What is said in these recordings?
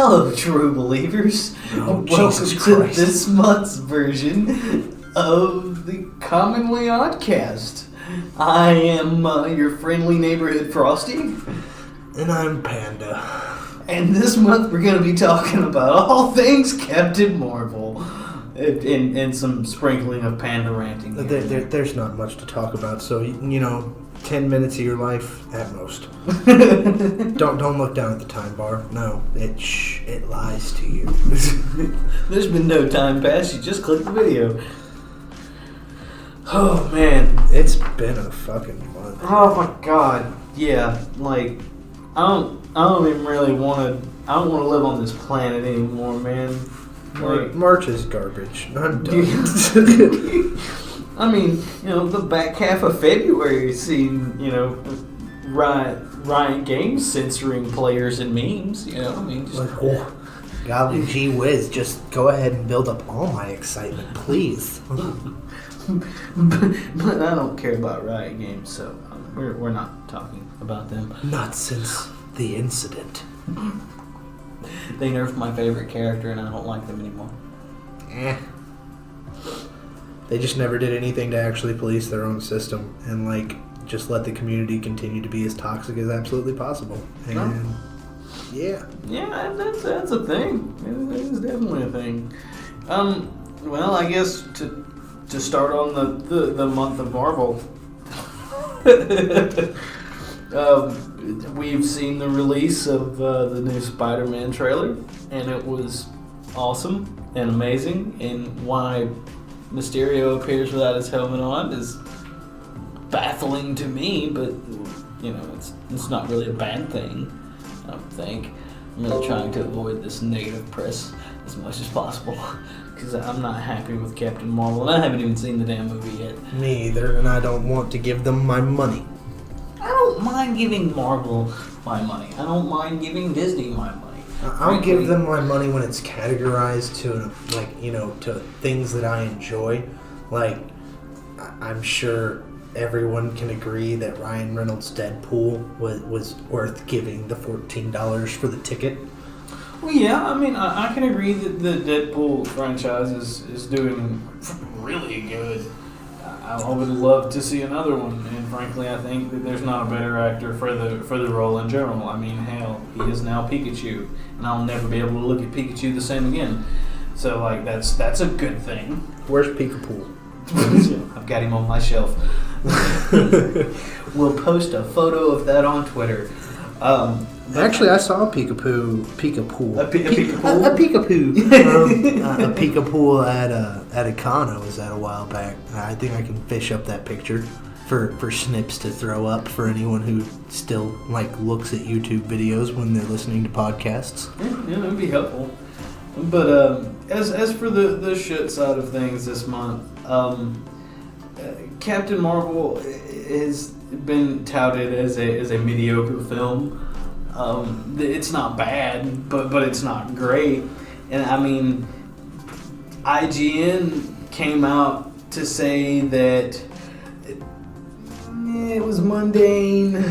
Hello, true believers. Oh, Welcome Jesus to Christ. this month's version of the commonly Oddcast. I am your friendly neighborhood Frosty. And I'm Panda. And this month we're going to be talking about all things Captain Marvel. And some sprinkling of Panda ranting. There's not much to talk about, so, 10 minutes of your life at most. Don't look down at the time bar. No, it lies to you. There's been no time passed, you just clicked the video. Oh, man. It's been a fucking month. Oh my god. Yeah, like I don't even really want to. I don't want to live on this planet anymore, man. Like, March is garbage. I'm done. I mean, the back half of February seen, Riot Games censoring players and memes. I mean, just, Like, oh, golly gee whiz, just go ahead and build up all my excitement, please. but I don't care about Riot Games, so we're not talking about them. Not since the incident. They nerfed my favorite character, and I don't like them anymore. They just never did anything to actually police their own system and, just let the community continue to be as toxic as absolutely possible. And, yeah. Yeah, that's a thing. It is definitely a thing. Well, I guess to start on the month of Marvel, we've seen the release of the new Spider-Man trailer, and it was awesome and amazing. And why Mysterio appears without his helmet on is baffling to me, but it's not really a bad thing, I don't think. I'm really trying to avoid this negative press as much as possible because I'm not happy with Captain Marvel, and I haven't even seen the damn movie yet. Me either, and I don't want to give them my money. I don't mind giving Marvel my money. I don't mind giving Disney my money. I'll give them my money when it's categorized to, to things that I enjoy. Like, I'm sure everyone can agree that Ryan Reynolds' Deadpool was worth giving the $14 for the ticket. Well, yeah, I mean, I can agree that the Deadpool franchise is doing really good. I would love to see another one, and frankly, I think that there's not a better actor for the role in general. I mean, hell, he is now Pikachu, and I'll never be able to look at Pikachu the same again. So, that's a good thing. Where's Peekapoo? I've got him on my shelf. We'll post a photo of that on Twitter. Actually, I saw a Peekapoo. A Peekapoo? A Peekapoo at a con I was at a while back. I think I can fish up that picture for Snips to throw up for anyone who still looks at YouTube videos when they're listening to podcasts. Yeah, that'd be helpful. But as for the shit side of things this month, Captain Marvel has been touted as a mediocre film. It's not bad, but it's not great. And I mean, IGN came out to say that it was mundane,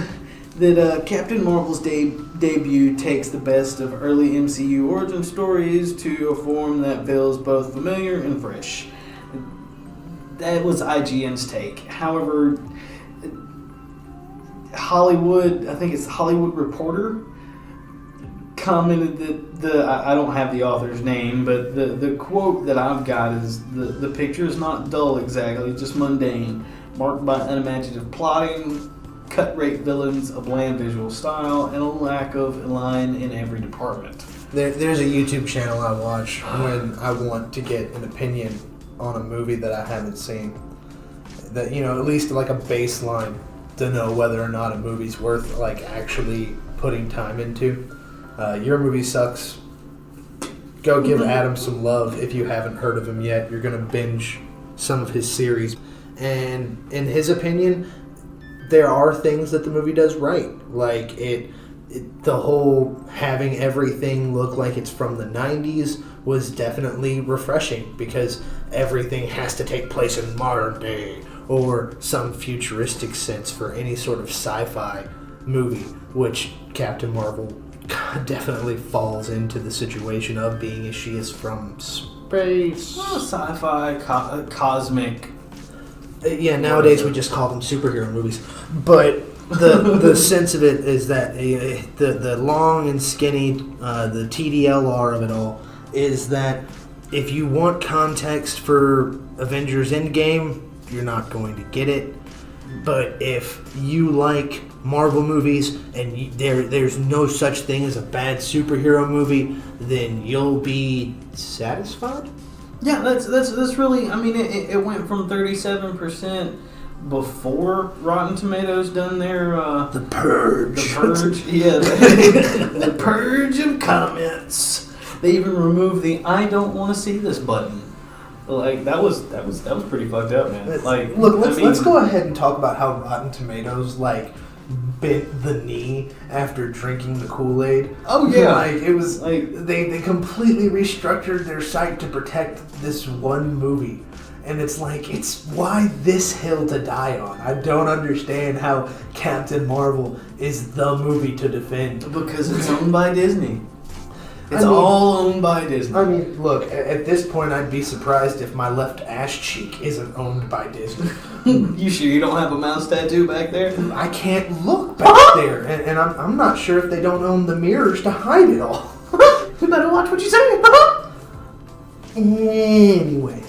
that Captain Marvel's debut takes the best of early MCU origin stories to a form that feels both familiar and fresh. That was IGN's take. However, I think it's Hollywood Reporter, commented that I don't have the author's name, but the quote that I've got is the picture is not dull exactly, just mundane, marked by unimaginative plotting, cut-rate villains, a bland visual style, and a lack of line in every department. There's a YouTube channel I watch when I want to get an opinion on a movie that I haven't seen. That, at least a baseline to know whether or not a movie's worth actually putting time into. Your movie sucks. Go give Adam some love if you haven't heard of him yet. You're gonna binge some of his series. And in his opinion, there are things that the movie does right. The whole having everything look like it's from the 90s was definitely refreshing because everything has to take place in modern day or some futuristic sense for any sort of sci-fi movie, which Captain Marvel definitely falls into the situation of being she is from space. Well, sci-fi, cosmic. Yeah, nowadays we just call them superhero movies. But the sense of it is that the long and skinny, the TDLR of it all, is that if you want context for Avengers Endgame, you're not going to get it. But if you like Marvel movies and there's no such thing as a bad superhero movie, then you'll be satisfied? Yeah, that's really. I mean, it went from 37% before Rotten Tomatoes done their The Purge. The Purge, yeah, the Purge of comments. They even removed the "I don't want to see this" button. Like that was pretty fucked up, man. Like, look, let's go ahead and talk about how Rotten Tomatoes bent the knee after drinking the Kool-Aid. Oh yeah, like it was like they completely restructured their site to protect this one movie, and it's why this hill to die on. I don't understand how Captain Marvel is the movie to defend because it's owned by Disney. It's all owned by Disney. I mean, look, at this point, I'd be surprised if my left ass cheek isn't owned by Disney. You sure you don't have a mouse tattoo back there? I can't look back there, and I'm not sure if they don't own the mirrors to hide it all. You better watch what you say. Anyway,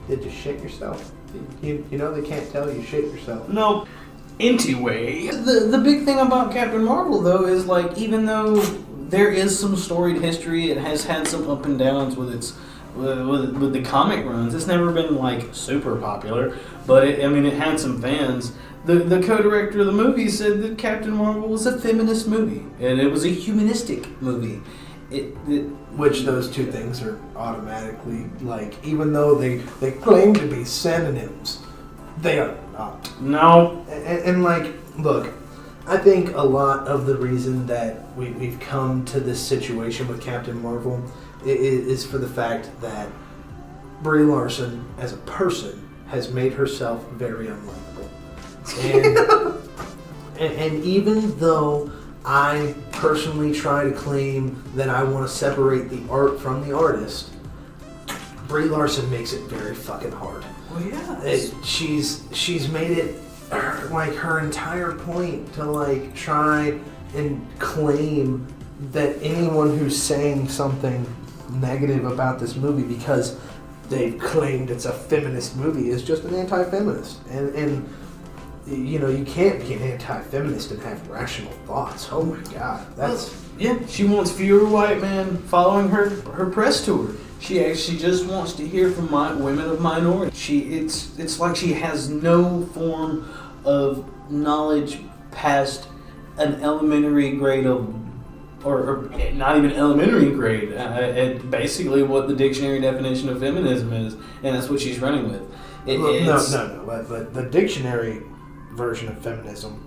did you shit yourself? You know they can't tell you shit yourself. No. Anyway, the big thing about Captain Marvel, though, is like, even though there is some storied history, it has had some up and downs with its with the comic runs. It's never been like super popular, but it had some fans. The co-director of the movie said that Captain Marvel was a feminist movie and it was a humanistic movie. Which those two things are automatically even though they claim to be synonyms, they are not. No. And look, I think a lot of the reason that we've come to this situation with Captain Marvel is for the fact that Brie Larson, as a person, has made herself very unlikable. And even though I personally try to claim that I want to separate the art from the artist, Brie Larson makes it very fucking hard. Well, yeah. She's made it her entire point to try and claim that anyone who's saying something negative about this movie because they've claimed it's a feminist movie is just an anti-feminist. And you can't be an anti-feminist and have rational thoughts. Oh my god, she wants fewer white men following her press tour. She actually just wants to hear from women of minority. It's like she has no form of knowledge past an elementary grade of, or not even elementary grade, at basically what the dictionary definition of feminism is, and that's what she's running with. No. But the dictionary version of feminism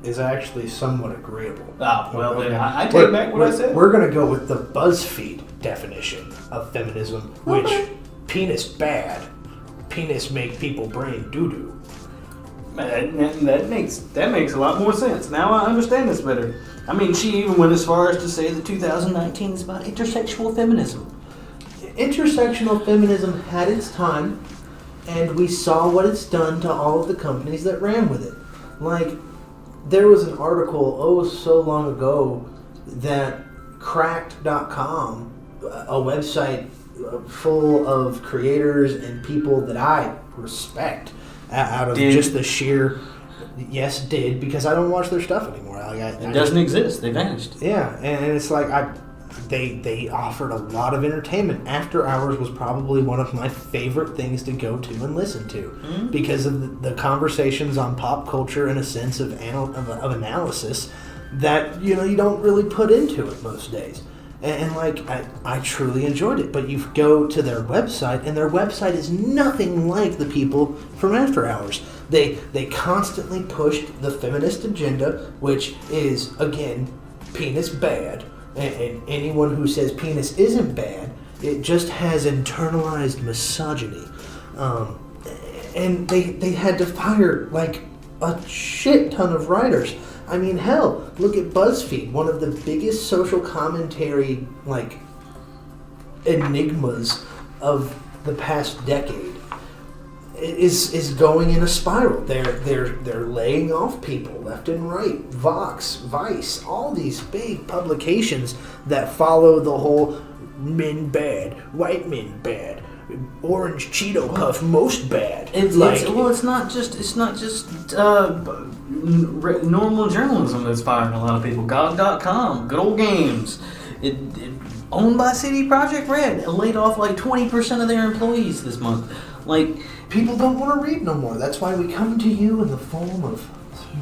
is actually somewhat agreeable. Ah, well, then I take back what I said. We're going to go with the BuzzFeed definition of feminism, which penis bad, penis make people brain doo-doo. That makes a lot more sense. Now I understand this better. I mean, she even went as far as to say that 2019 is about intersexual feminism. Intersectional feminism had its time, and we saw what it's done to all of the companies that ran with it. There was an article, so long ago, that Cracked.com, a website full of creators and people that I respect, out of just the sheer... Yes, did, because I don't watch their stuff anymore. It doesn't exist. They vanished. Yeah, and it's they offered a lot of entertainment. After Hours was probably one of my favorite things to go to and listen to because of the conversations on pop culture and a sense of analysis that you don't really put into it most days. And I truly enjoyed it. But you go to their website, and their website is nothing like the people from After Hours. They constantly pushed the feminist agenda, which is, again, penis bad. And anyone who says penis isn't bad, it just has internalized misogyny. And they had to fire a shit ton of writers. I mean, hell, look at BuzzFeed, one of the biggest social commentary, like, enigmas of the past decade, is going in a spiral. They're laying off people left and right. Vox, Vice, all these big publications that follow the whole men bad, white men bad, orange Cheeto Puff most bad. It's not just normal journalism that's firing a lot of people. GOG.com, good old games. It owned by CD Projekt Red, laid off like 20% of their employees this month. Like, people don't want to read no more. That's why we come to you in the form of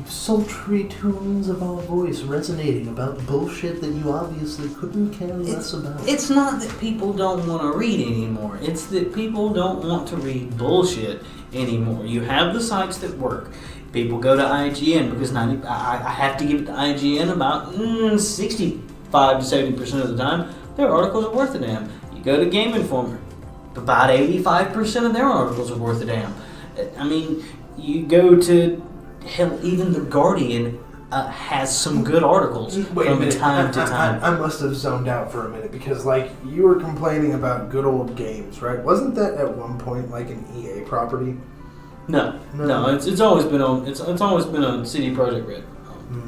sultry tones of our voice resonating about bullshit that you obviously couldn't care less about. It's not that people don't want to read anymore. It's that people don't want to read bullshit anymore. You have the sites that work. People go to IGN because I have to give it to IGN about 65 to 70% of the time. Their articles are worth a damn. You go to Game Informer. About 85% of their articles are worth a damn. I mean, you go to, hell, even The Guardian has some good articles from time to time. I must have zoned out for a minute because, like, you were complaining about good old games, right? Wasn't that at one point like an EA property? No. It's always been on. It's always been on CD Projekt Red.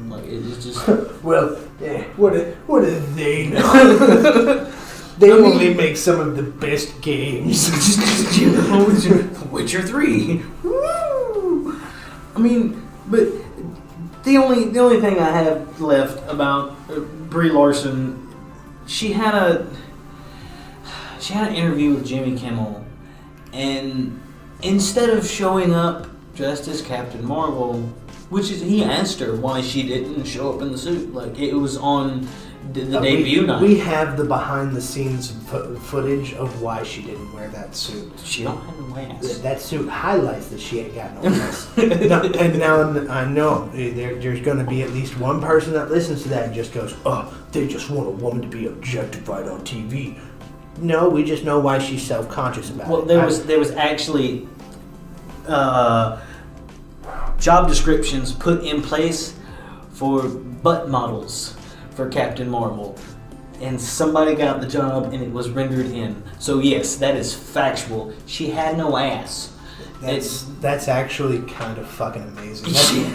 Like, it's just. Well, yeah. What do they know? They only make some of the best games. You know, Witcher 3. Woo! I mean, but the only thing I have left about Brie Larson, she had an interview with Jimmy Kimmel, and instead of showing up dressed as Captain Marvel, which is, he asked her why she didn't show up in the suit, like it was on the debut night. We have the behind-the-scenes footage of why she didn't wear that suit. She don't have no ass. That suit highlights that she ain't got no ass. And now I know there's going to be at least one person that listens to that and just goes, "Oh, they just want a woman to be objectified on TV." No, we just know why she's self-conscious about it. Well, there was actually job descriptions put in place for butt models for Captain Marvel, and somebody got the job and it was rendered in. So yes, that is factual. She had no ass. That's actually kind of fucking amazing.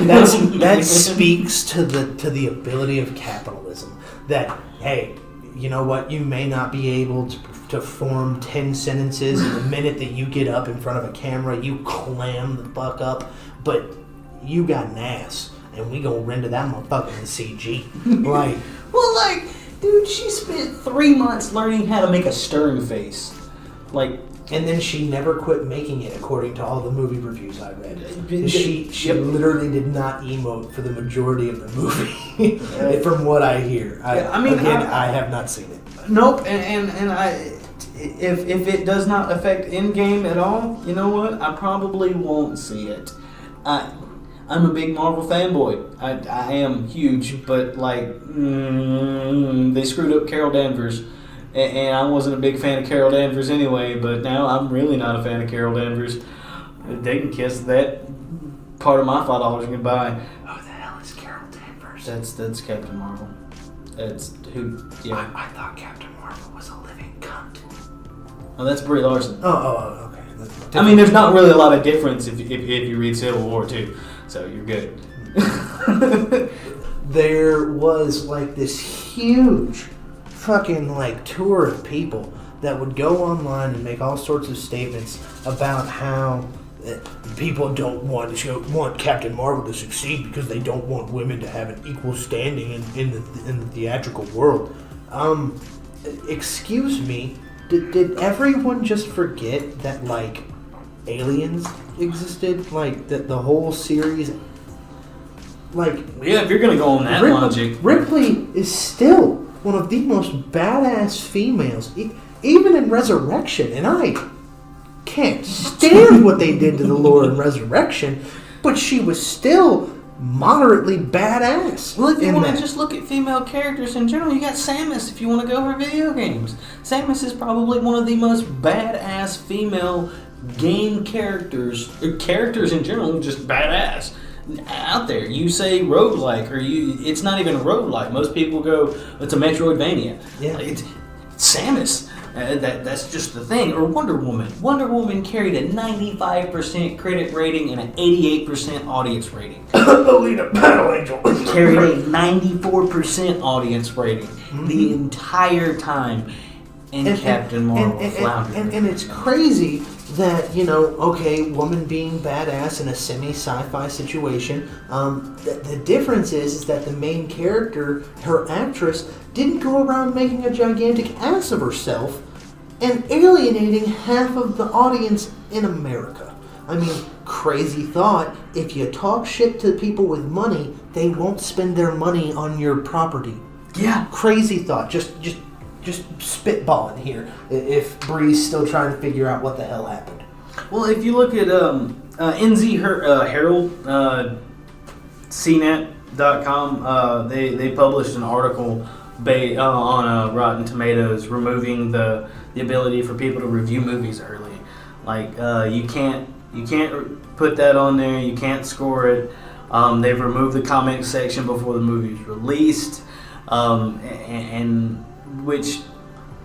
That speaks to the ability of capitalism. That, hey, you know what? You may not be able to form 10 sentences in the minute that you get up in front of a camera. You clam the fuck up, but you got an ass, and we gonna render that motherfucker in CG. Like, dude, she spent 3 months learning how to make a stern face. Like, and then she never quit making it, according to all the movie reviews I read. She literally did not emote for the majority of the movie, from what I hear. I have not seen it. Nope, and if it does not affect in-game at all, you know what? I probably won't see it. I'm a big Marvel fanboy. I am huge, but like they screwed up Carol Danvers, and I wasn't a big fan of Carol Danvers anyway. But now I'm really not a fan of Carol Danvers. They can kiss that part of my $5 goodbye. Who the hell is Carol Danvers? That's Captain Marvel. That's who. Yeah. I thought Captain Marvel was a living cunt. Oh, that's Brie Larson. Oh, okay. I mean, there's not really a lot of difference if you read Civil War too. So you're good. There was like this huge fucking like tour of people that would go online and make all sorts of statements about how people don't want Captain Marvel to succeed because they don't want women to have an equal standing in the theatrical world. Excuse me, did everyone just forget that like aliens existed? Like that the whole series, like, yeah, if you're gonna go on that logic, Ripley is still one of the most badass females, even in Resurrection, and I can't stand what they did to the lore in Resurrection, but she was still moderately badass. Well, if you want to just look at female characters in general, you got Samus if you want to go for video games. Samus is probably one of the most badass female game characters, or characters in general, just badass. out there. You say roguelike, or it's not even a roguelike. Most people go, it's a Metroidvania. Yeah. It's Samus. That's just the thing. Or Wonder Woman. Wonder Woman carried a 95% critic rating and an 88% audience rating. Alita Battle Angel Carried a 94% audience rating the entire time. And Captain Marvel floundered. And it's crazy that, okay, woman being badass in a semi-sci-fi situation. The difference is that the main character, her actress, didn't go around making a gigantic ass of herself and alienating half of the audience in America. I mean, crazy thought. If you talk shit to people with money, they won't spend their money on your property. Yeah. Crazy thought. Just spitballing here. If Bree's still trying to figure out what the hell happened. Well, if you look at NZ Herald, CNET.com, they published an article on Rotten Tomatoes removing the ability for people to review movies early. Like you can't put that on there. You can't score it. They've removed the comment section before the movie's released, and which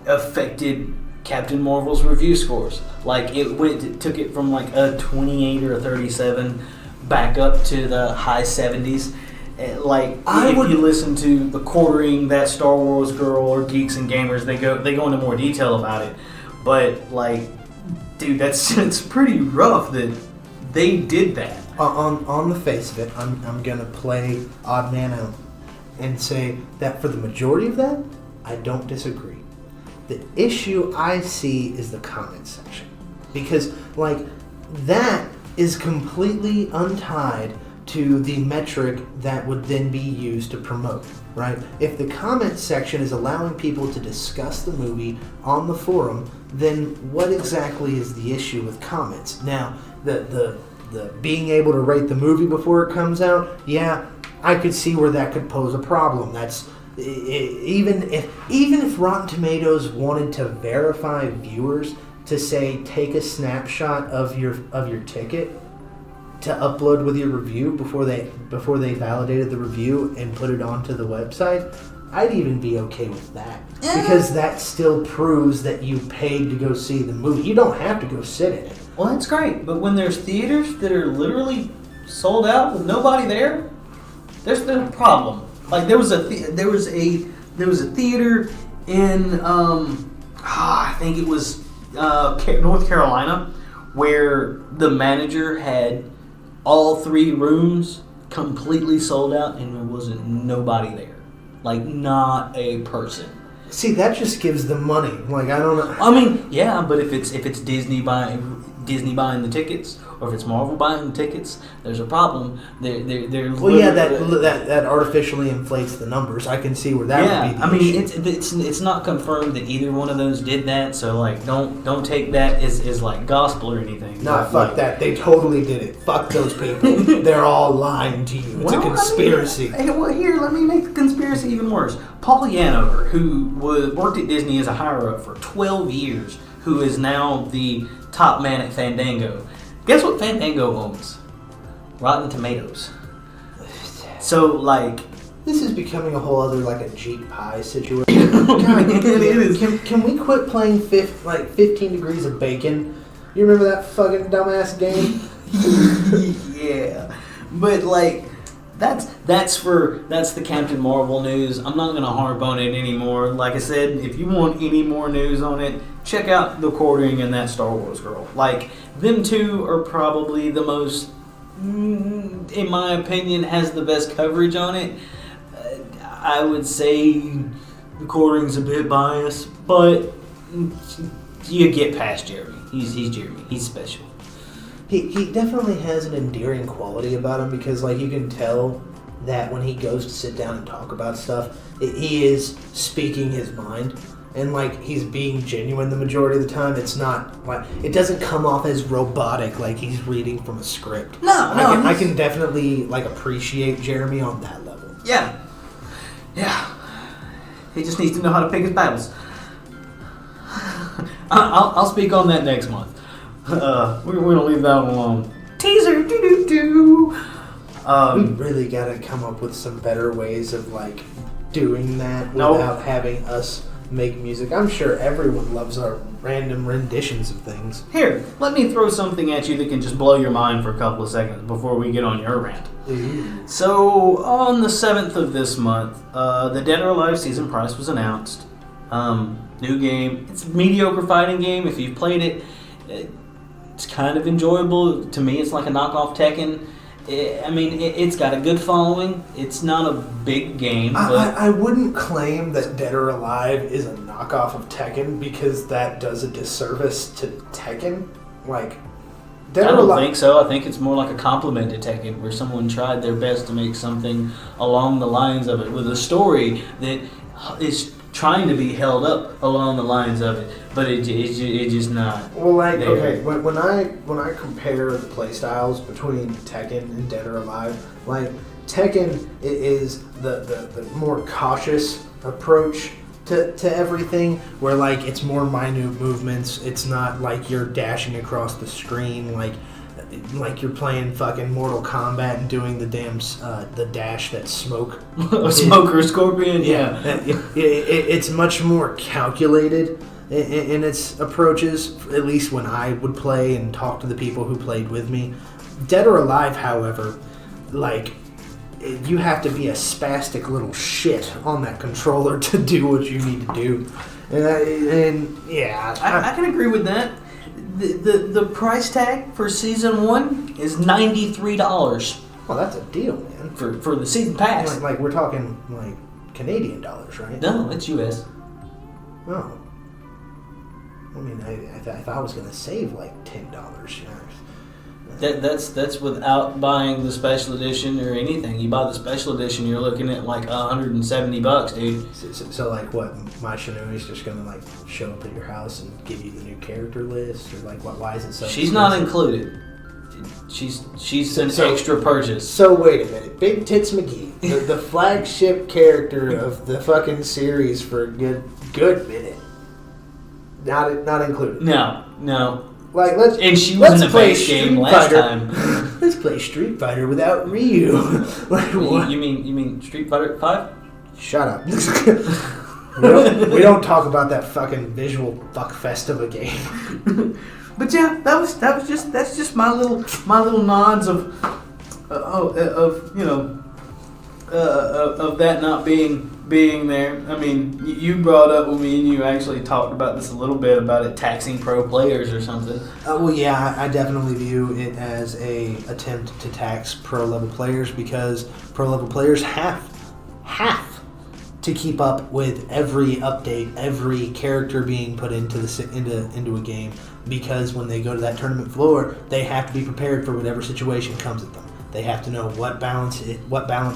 affected Captain Marvel's review scores. Like it took it from like a 28 or a 37 back up to the high 70s. Like if you listen to the Quartering That Star Wars Girl or Geeks and Gamers, they go into more detail about it. But like, dude, it's pretty rough that they did that. On the face of it, I'm gonna play odd man out and say that for the majority of that, I don't disagree. The issue I see is the comment section. Because, like, that is completely untied to the metric that would then be used to promote, right? If the comment section is allowing people to discuss the movie on the forum, then what exactly is the issue with comments? Now, the being able to rate the movie before it comes out, yeah, I could see where that could pose a problem. That's even if Rotten Tomatoes wanted to verify viewers to say take a snapshot of your ticket to upload with your review before they validated the review and put it onto the website, I'd even be okay with that. Because that still proves that you paid to go see the movie. You don't have to go sit in it. Well, that's great, but when there's theaters that are literally sold out with nobody there, there's a problem. Like there was a theater in I think it was North Carolina, where the manager had all 3 rooms completely sold out and there wasn't nobody there. Like not a person. See, that just gives them money. Like I don't know. I mean, yeah, but if it's Disney buying the tickets, or if it's Marvel buying the tickets, there's a problem. They're well, yeah, that artificially inflates the numbers. I can see where that would be. I mean, it's not confirmed that either one of those did that. So like, don't take that as like gospel or anything. Nah, fuck that. They totally did it. Fuck those people. They're all lying to you. It's a conspiracy. I mean, well, here, let me make the conspiracy even worse. Paul Yanover, who worked at Disney as a higher-up for 12 years, who is now the top man at Fandango. Guess what Fandango owns? Rotten Tomatoes. So, like... This is becoming a whole other, like, a Jeep Pie situation. God, it is. Can we quit playing 15 Degrees of Bacon? You remember that fucking dumbass game? Yeah. But, like... That's the Captain Marvel news. I'm not going to harp on it anymore. Like I said, if you want any more news on it, check out The Quartering and That Star Wars Girl. Like, them two are probably the most, in my opinion, has the best coverage on it. I would say The Quartering's a bit biased, but you get past Jeremy. He's Jeremy. He's special. He definitely has an endearing quality about him because, like, you can tell that when he goes to sit down and talk about stuff, he is speaking his mind. And, like, he's being genuine the majority of the time. It's not, like, it doesn't come off as robotic like he's reading from a script. I can definitely, like, appreciate Jeremy on that level. Yeah. He just needs to know how to pick his battles. I'll speak on that next month. We're gonna leave that one alone. Teaser, doo-doo-doo. We really gotta come up with some better ways of like doing that without having us make music. I'm sure everyone loves our random renditions of things. Here, let me throw something at you that can just blow your mind for a couple of seconds before we get on your rant. Ooh. So, on the 7th of this month, the Dead or Alive season price was announced. New game. It's a mediocre fighting game. If you've played it, it's kind of enjoyable. To me, it's like a knockoff Tekken. It's got a good following. It's not a big game. But I wouldn't claim that Dead or Alive is a knockoff of Tekken because that does a disservice to Tekken. Like, I don't think so. I think it's more like a compliment to Tekken, where someone tried their best to make something along the lines of it, with a story that is trying to be held up along the lines of it, but it's just not. Well, like, there. okay, when I compare the play styles between Tekken and Dead or Alive, like Tekken is the more cautious approach to everything, where like it's more minute movements. It's not like you're dashing across the screen like you're playing fucking Mortal Kombat and doing the damn the dash that's smoke. A smoke or scorpion, yeah. It's much more calculated in its approaches, at least when I would play and talk to the people who played with me. Dead or Alive, however, like, you have to be a spastic little shit on that controller to do what you need to do. I can agree with that. The price tag for season 1 is $93. Well, that's a deal, man. For the season pass. Like we're talking like Canadian dollars, right? No, it's US. Oh. I mean, I thought I was gonna save like $10. That's without buying the special edition or anything. You buy the special edition, you're looking at like $170, dude. So like what? My Shinoi's just gonna like show up at your house and give you the new character list, or like what? Why is it so? She's expensive? not included. She's an extra purchase. So wait a minute, Big Tits McGee, the flagship character of the fucking series for a good minute, not included. No. Like she was in the base game last time. Let's play Street Fighter without Ryu. Like what? You mean Street Fighter 5? Shut up. we don't talk about that fucking visual fuckfest of a game. But yeah, that's just my little nods of that not being there. I mean, you brought up with me and you actually talked about this a little bit about it taxing pro players or something. Well, yeah, I definitely view it as a attempt to tax pro level players, because pro level players have to keep up with every update, every character being put into a game, because when they go to that tournament floor, they have to be prepared for whatever situation comes at them. They have to know what balance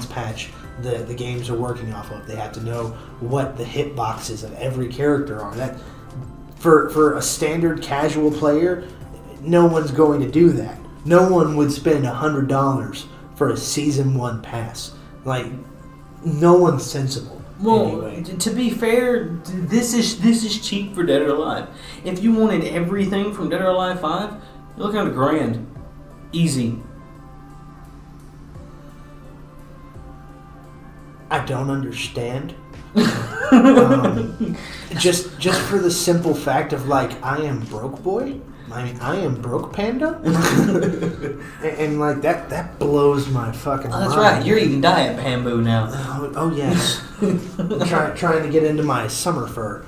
patch the games are working off of. They have to know what the hit boxes of every character are. That for a standard casual player, no one's going to do that. No one would spend $100 for a season 1 pass. Like, no one's sensible. Well, anyway. To be fair, this is cheap for Dead or Alive. If you wanted everything from Dead or Alive 5, you're looking at $1,000. Easy. I don't understand. Just for the simple fact of like, I am broke boy. I mean, I am broke panda. and like that blows my fucking mind. That's right. You're eating diet Pambu now. Oh yes. trying to get into my summer fur.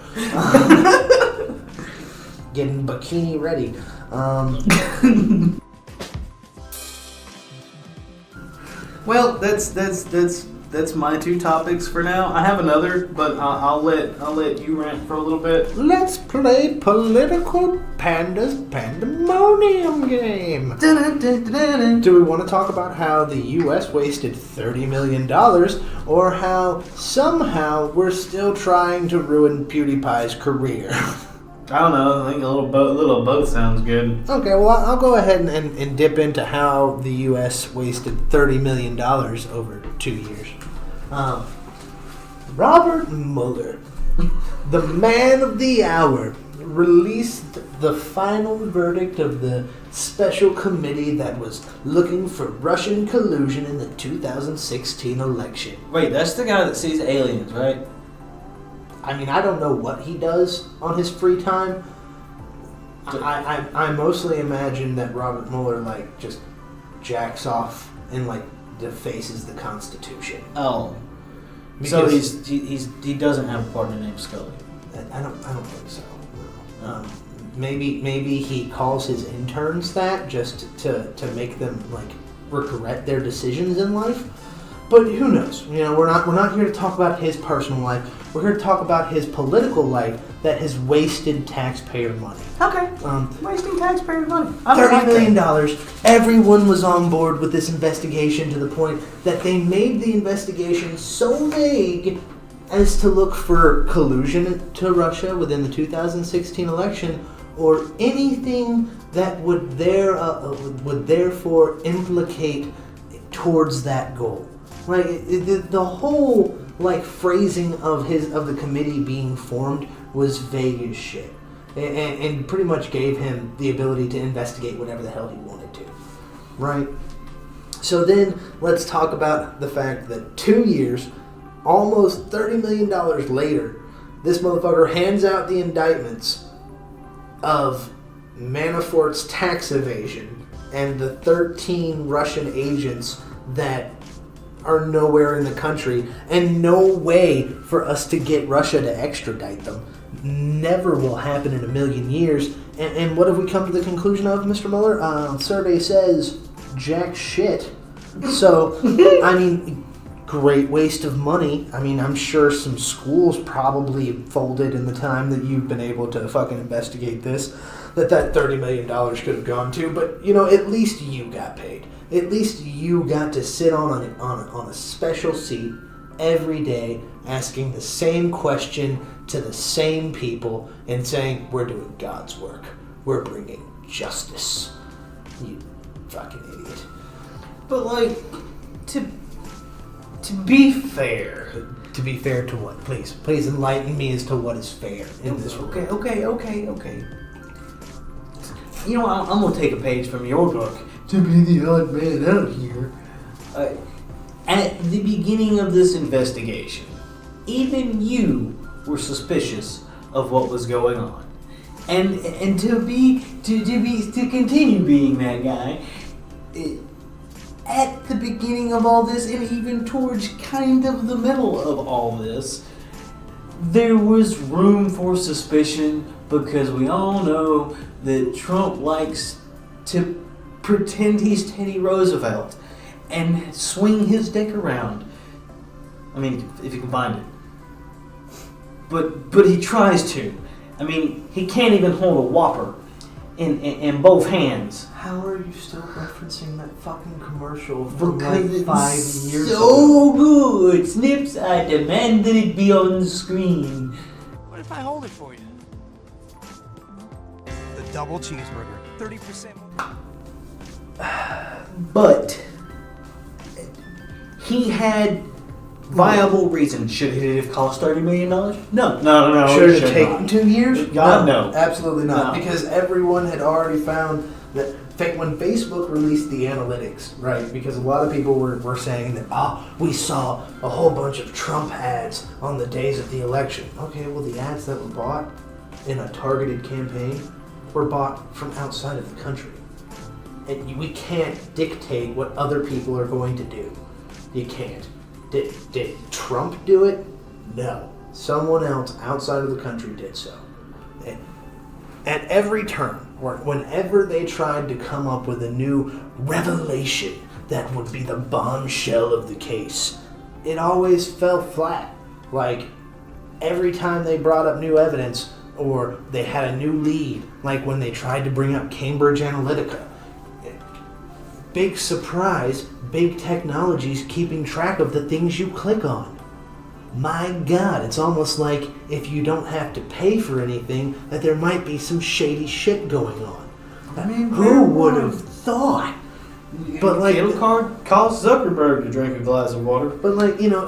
Getting bikini ready. Well, that's my 2 topics for now. I have another, but I'll let you rant for a little bit. Let's play Political Panda's Pandemonium game. Do we want to talk about how the U.S. wasted $30 million, or how somehow we're still trying to ruin PewDiePie's career? I don't know. I think a little of both sounds good. Okay, well, I'll go ahead and dip into how the U.S. wasted $30 million over 2 years. Robert Mueller the man of the hour released the final verdict of the special committee that was looking for Russian collusion in the 2016 election. Wait, that's the guy that sees aliens, right? I mean, I don't know what he does on his free time. I mostly imagine that Robert Mueller, like, just jacks off and, like, defaces the Constitution. Oh. Because So he doesn't have a partner named Scully. I don't think so. Maybe he calls his interns that just to make them, like, regret their decisions in life. But who knows? You know, we're not here to talk about his personal life. We're here to talk about his political life that has wasted taxpayer money. Okay. Wasting taxpayer money. $30 million. Everyone was on board with this investigation to the point that they made the investigation so vague as to look for collusion to Russia within the 2016 election or anything that would therefore implicate towards that goal. Like the whole phrasing of the committee being formed was vague as shit, and pretty much gave him the ability to investigate whatever the hell he wanted to, right? So then let's talk about the fact that 2 years, almost $30 million later, this motherfucker hands out the indictments of Manafort's tax evasion and the 13 Russian agents that are nowhere in the country, and no way for us to get Russia to extradite them. Never will happen in a million years. And what have we come to the conclusion of, Mr. Mueller? Survey says jack shit. So, I mean, great waste of money. I mean, I'm sure some schools probably folded in the time that you've been able to fucking investigate this, that $30 million could have gone to. But, you know, at least you got paid. At least you got to sit on a special seat every day asking the same question to the same people and saying, we're doing God's work. We're bringing justice. You fucking idiot. But, like, to be fair. To be fair to what? Please enlighten me as to what is fair in this world. Okay. You know, I'm going to take a page from your book to be the odd man out here. At the beginning of this investigation, even you were suspicious of what was going on, and to continue being that guy. At the beginning of all this, and even towards kind of the middle of all this, there was room for suspicion because we all know that Trump likes to pretend he's Teddy Roosevelt and swing his dick around. I mean, if you can find it. But he tries to. I mean, he can't even hold a Whopper in both hands. How are you still referencing that fucking commercial from Because like 5 it's years ago? so good. Snips, I demand that it be on the screen. What if I hold it for you? The double cheeseburger, 30% more. But he had viable reasons. Should it have cost $30 million? No. Should it have not. taken 2 years? God, no. Absolutely not. No. Because everyone had already found that when Facebook released the analytics, right? Because a lot of people were saying that, we saw a whole bunch of Trump ads on the days of the election. Okay, well, the ads that were bought in a targeted campaign were bought from outside of the country. And we can't dictate what other people are going to do. You can't. Did Trump do it? No. Someone else outside of the country did so. At every turn, whenever they tried to come up with a new revelation that would be the bombshell of the case, it always fell flat. Like, every time they brought up new evidence or they had a new lead, like when they tried to bring up Cambridge Analytica, big surprise, big technology's keeping track of the things you click on. My God, it's almost like if you don't have to pay for anything, that there might be some shady shit going on. I mean, who would have thought? But like, it'll cost Zuckerberg to drink a glass of water. But like, you know,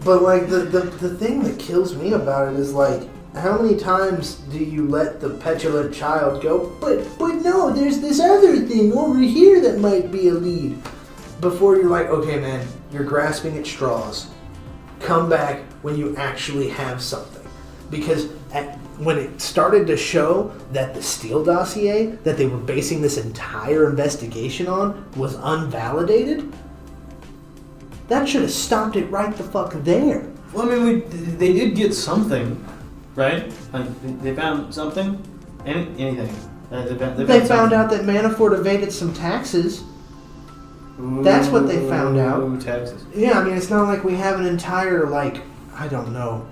But like the thing that kills me about it is like, how many times do you let the petulant child go, but no, there's this other thing over here that might be a lead, before you're like, okay man, you're grasping at straws. Come back when you actually have something. Because when it started to show that the Steele dossier that they were basing this entire investigation on was unvalidated, that should have stopped it right the fuck there. Well, I mean, they did get something, right? Like, they found something? Anything. They found out that Manafort evaded some taxes. That's what they found out. Taxes. Yeah, I mean, it's not like we have an entire, like, I don't know,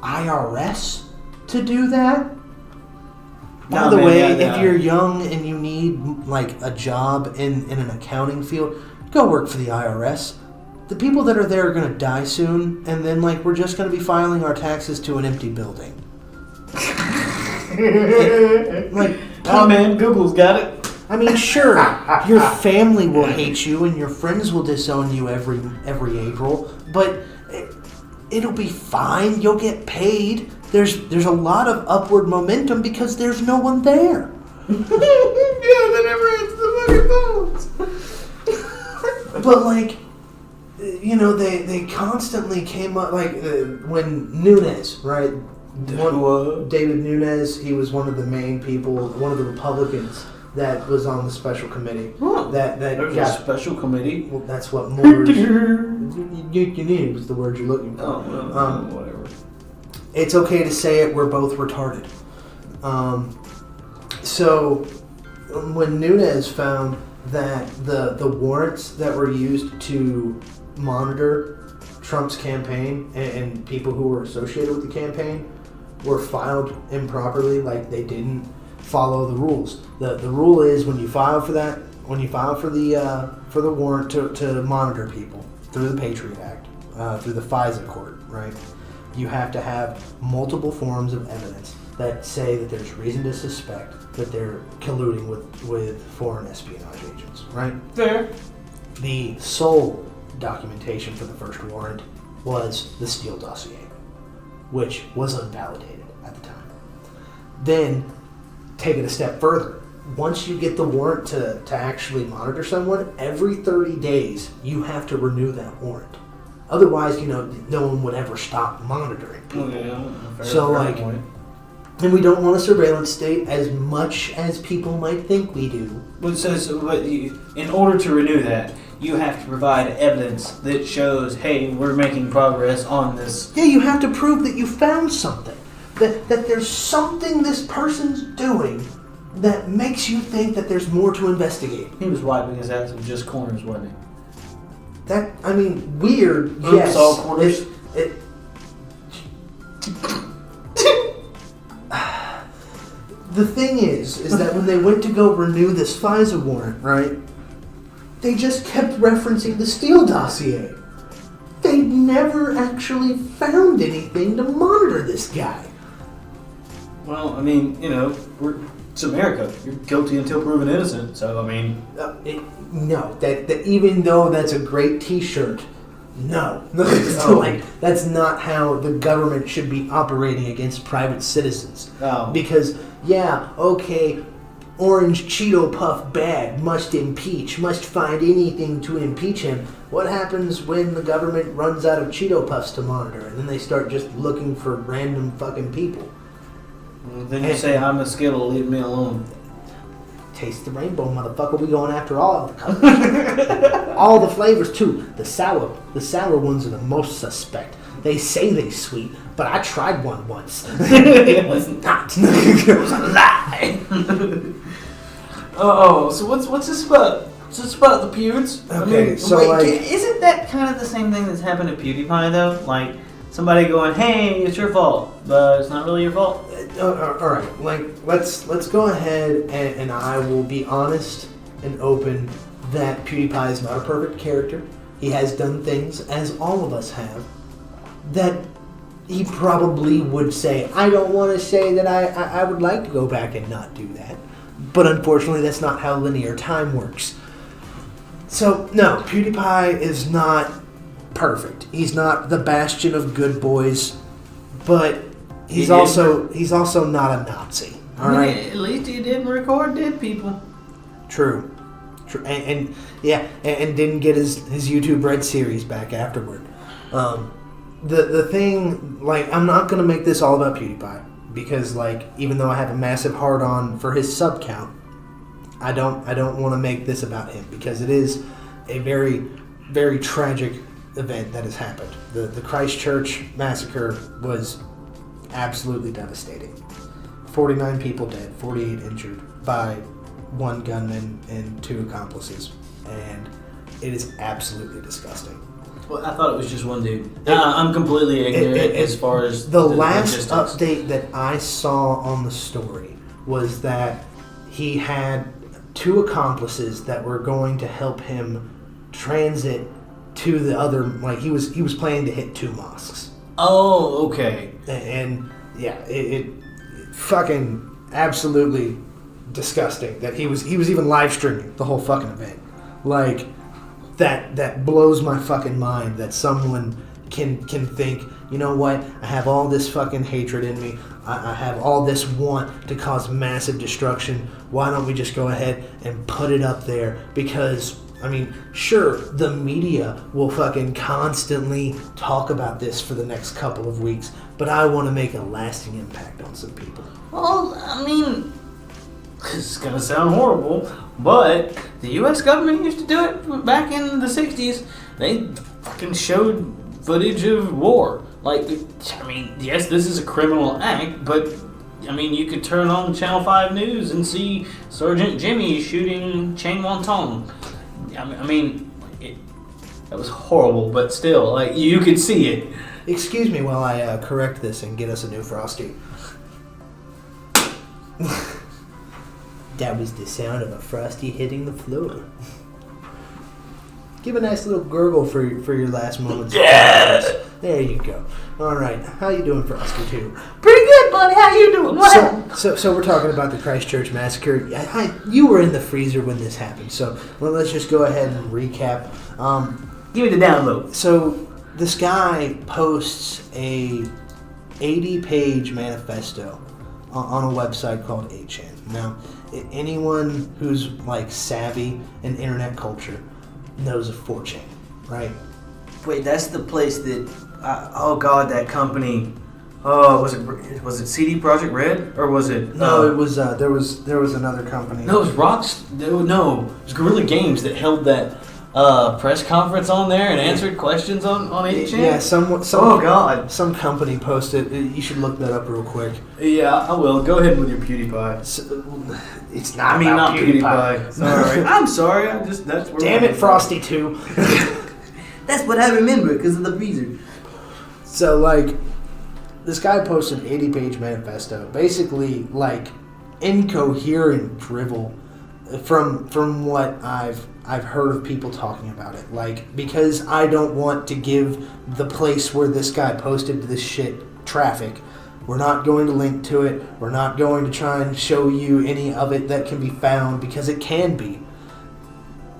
IRS to do that. By the way, if you're young and you need, like, a job in an accounting field, go work for the IRS. The people that are there are going to die soon, and then, like, we're just going to be filing our taxes to an empty building. Oh man, Google's got it. I mean, sure, your family will hate you and your friends will disown you every April, but it'll be fine. You'll get paid. There's a lot of upward momentum because there's no one there. Yeah, they never answer the fucking phones. But like, you know, they constantly came up, like, when Nunes, right? David Nunes, he was one of the main people, one of the Republicans that was on the special committee. Oh, that there's got, a special committee. Well, that's what Moore's... you need was the word you're looking for. Oh, whatever. It's okay to say it, we're both retarded. So, when Nunes found that the warrants that were used to monitor Trump's campaign and people who were associated with the campaign were filed improperly, like they didn't follow the rules. The rule is when you file for that, when you file for the warrant to monitor people through the Patriot Act, through the FISA court, right? You have to have multiple forms of evidence that say that there's reason to suspect that they're colluding with foreign espionage agents, right? Fair. The sole documentation for the first warrant was the Steele dossier, which was unvalidated at the time. Then, take it a step further. Once you get the warrant to actually monitor someone, every 30 days you have to renew that warrant. Otherwise, you know, no one would ever stop monitoring people. And we don't want a surveillance state as much as people might think we do. But in order to renew that, you have to provide evidence that shows, hey, we're making progress on this. Yeah, you have to prove that you found something. That there's something this person's doing that makes you think that there's more to investigate. He was wiping his ass with just corners, wasn't he? That, I mean, weird, Oops, yes. all corners. The thing is that when they went to go renew this FISA warrant, right, they just kept referencing the Steele dossier. They never actually found anything to monitor this guy. Well, I mean, you know, it's America. You're guilty until proven innocent. So, I mean... No, that even though that's a great t-shirt, no. Like, that's not how the government should be operating against private citizens. Oh. Because, yeah, okay, orange Cheeto Puff bad, must impeach, must find anything to impeach him. What happens when the government runs out of Cheeto Puffs to monitor and then they start just looking for random fucking people? Then you say, I'm a Skittle, leave me alone. Taste the rainbow, motherfucker. We going after all of the colors. All the flavors, too. The sour ones are the most suspect. They say they sweet, but I tried one once. It was not. It was a lie. So what's this about? What's this about the Pewds? Okay, I mean, so like... Isn't that kind of the same thing that's happened to PewDiePie, though? Like, somebody going, hey, it's your fault, but it's not really your fault. All right, like let's go ahead and I will be honest and open that PewDiePie is not a perfect character. He has done things, as all of us have, that he probably would say, I don't want to say that I would like to go back and not do that. But unfortunately, that's not how linear time works. So, no, PewDiePie is not perfect. He's not the bastion of good boys, but he's He also not a Nazi. All right. At least he didn't record dead people. True. And didn't get his YouTube Red series back afterward. The thing, like, I'm not gonna make this all about PewDiePie because, like, even though I have a massive hard-on for his sub count, I don't want to make this about him because it is a very, very tragic event that has happened. The Christchurch massacre was absolutely devastating. 49 people dead, 48 injured by one gunman and 2 accomplices, and it is absolutely disgusting. Well, I thought it was just one dude. I'm completely ignorant as far as the last logistics. update that I saw on the story was that he had 2 accomplices that were going to help him transit to the other. Like he was planning to hit 2 mosques. Oh, okay. And yeah, it fucking absolutely disgusting that he was even live streaming the whole fucking event. Like that blows my fucking mind that someone can think, you know what, I have all this fucking hatred in me, I have all this want to cause massive destruction, why don't we just go ahead and put it up there? Because I mean, sure, the media will fucking constantly talk about this for the next couple of weeks, but I want to make a lasting impact on some people. Well, I mean, this is going to sound horrible, but the U.S. government used to do it back in the 60s. They fucking showed footage of war. Like, I mean, yes, this is a criminal act, but, I mean, you could turn on Channel 5 News and see Sergeant Jimmy shooting Chang Won-tong. I mean, that was horrible, but still, like, you could see it. Excuse me while I correct this and get us a new Frosty. That was the sound of a Frosty hitting the floor. Give a nice little gurgle for your last moments. Yeah! There you go. All right, how you doing, Frosty 2? Pretty good, buddy. How you doing? What happened? So we're talking about the Christchurch massacre. You were in the freezer when this happened, so let's just go ahead and recap. Give me the download. So this guy posts a 80-page manifesto on a website called 8chan. Now, anyone who's like savvy in internet culture knows of 4chan, right? Wait, that's the place that. Oh God, that company. Oh, was it CD Projekt Red or was it? No, it was. There was another company. No, it was No, it was Guerrilla Games that held that press conference on there and answered questions on 8chan. Yeah, some Oh God, some company posted. You should look that up real quick. Yeah, I will. Go ahead with your PewDiePie. It's not. I mean, about not PewDiePie. Sorry, I'm sorry. That's where. Damn it, Frosty 2. That's what I remember because of the freezer. So, like, this guy posted an 80-page manifesto, basically, like, incoherent drivel from what I've heard of people talking about it. Like, because I don't want to give the place where this guy posted this shit traffic, we're not going to link to it. We're not going to try and show you any of it that can be found, because it can be.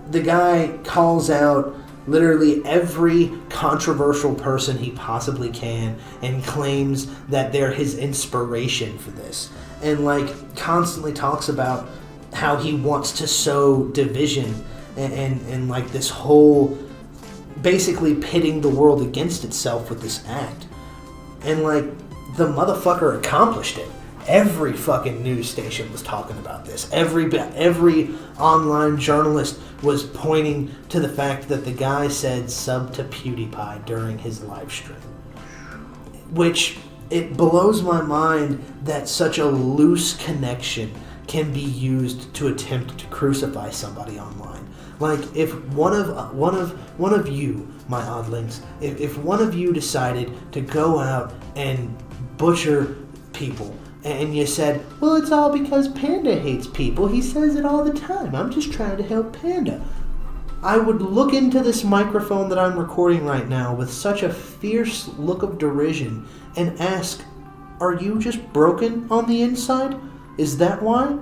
The guy calls out literally every controversial person he possibly can and claims that they're his inspiration for this, and like constantly talks about how he wants to sow division and like this whole basically pitting the world against itself with this act. And like the motherfucker accomplished it. Every fucking news station was talking about this. Every online journalist was pointing to the fact that the guy said sub to PewDiePie during his live stream. Which, it blows my mind that such a loose connection can be used to attempt to crucify somebody online. Like, if one of you, my oddlings, if one of you decided to go out and butcher people, and you said, well, it's all because Panda hates people. He says it all the time. I'm just trying to help Panda. I would look into this microphone that I'm recording right now with such a fierce look of derision and ask, are you just broken on the inside? Is that why?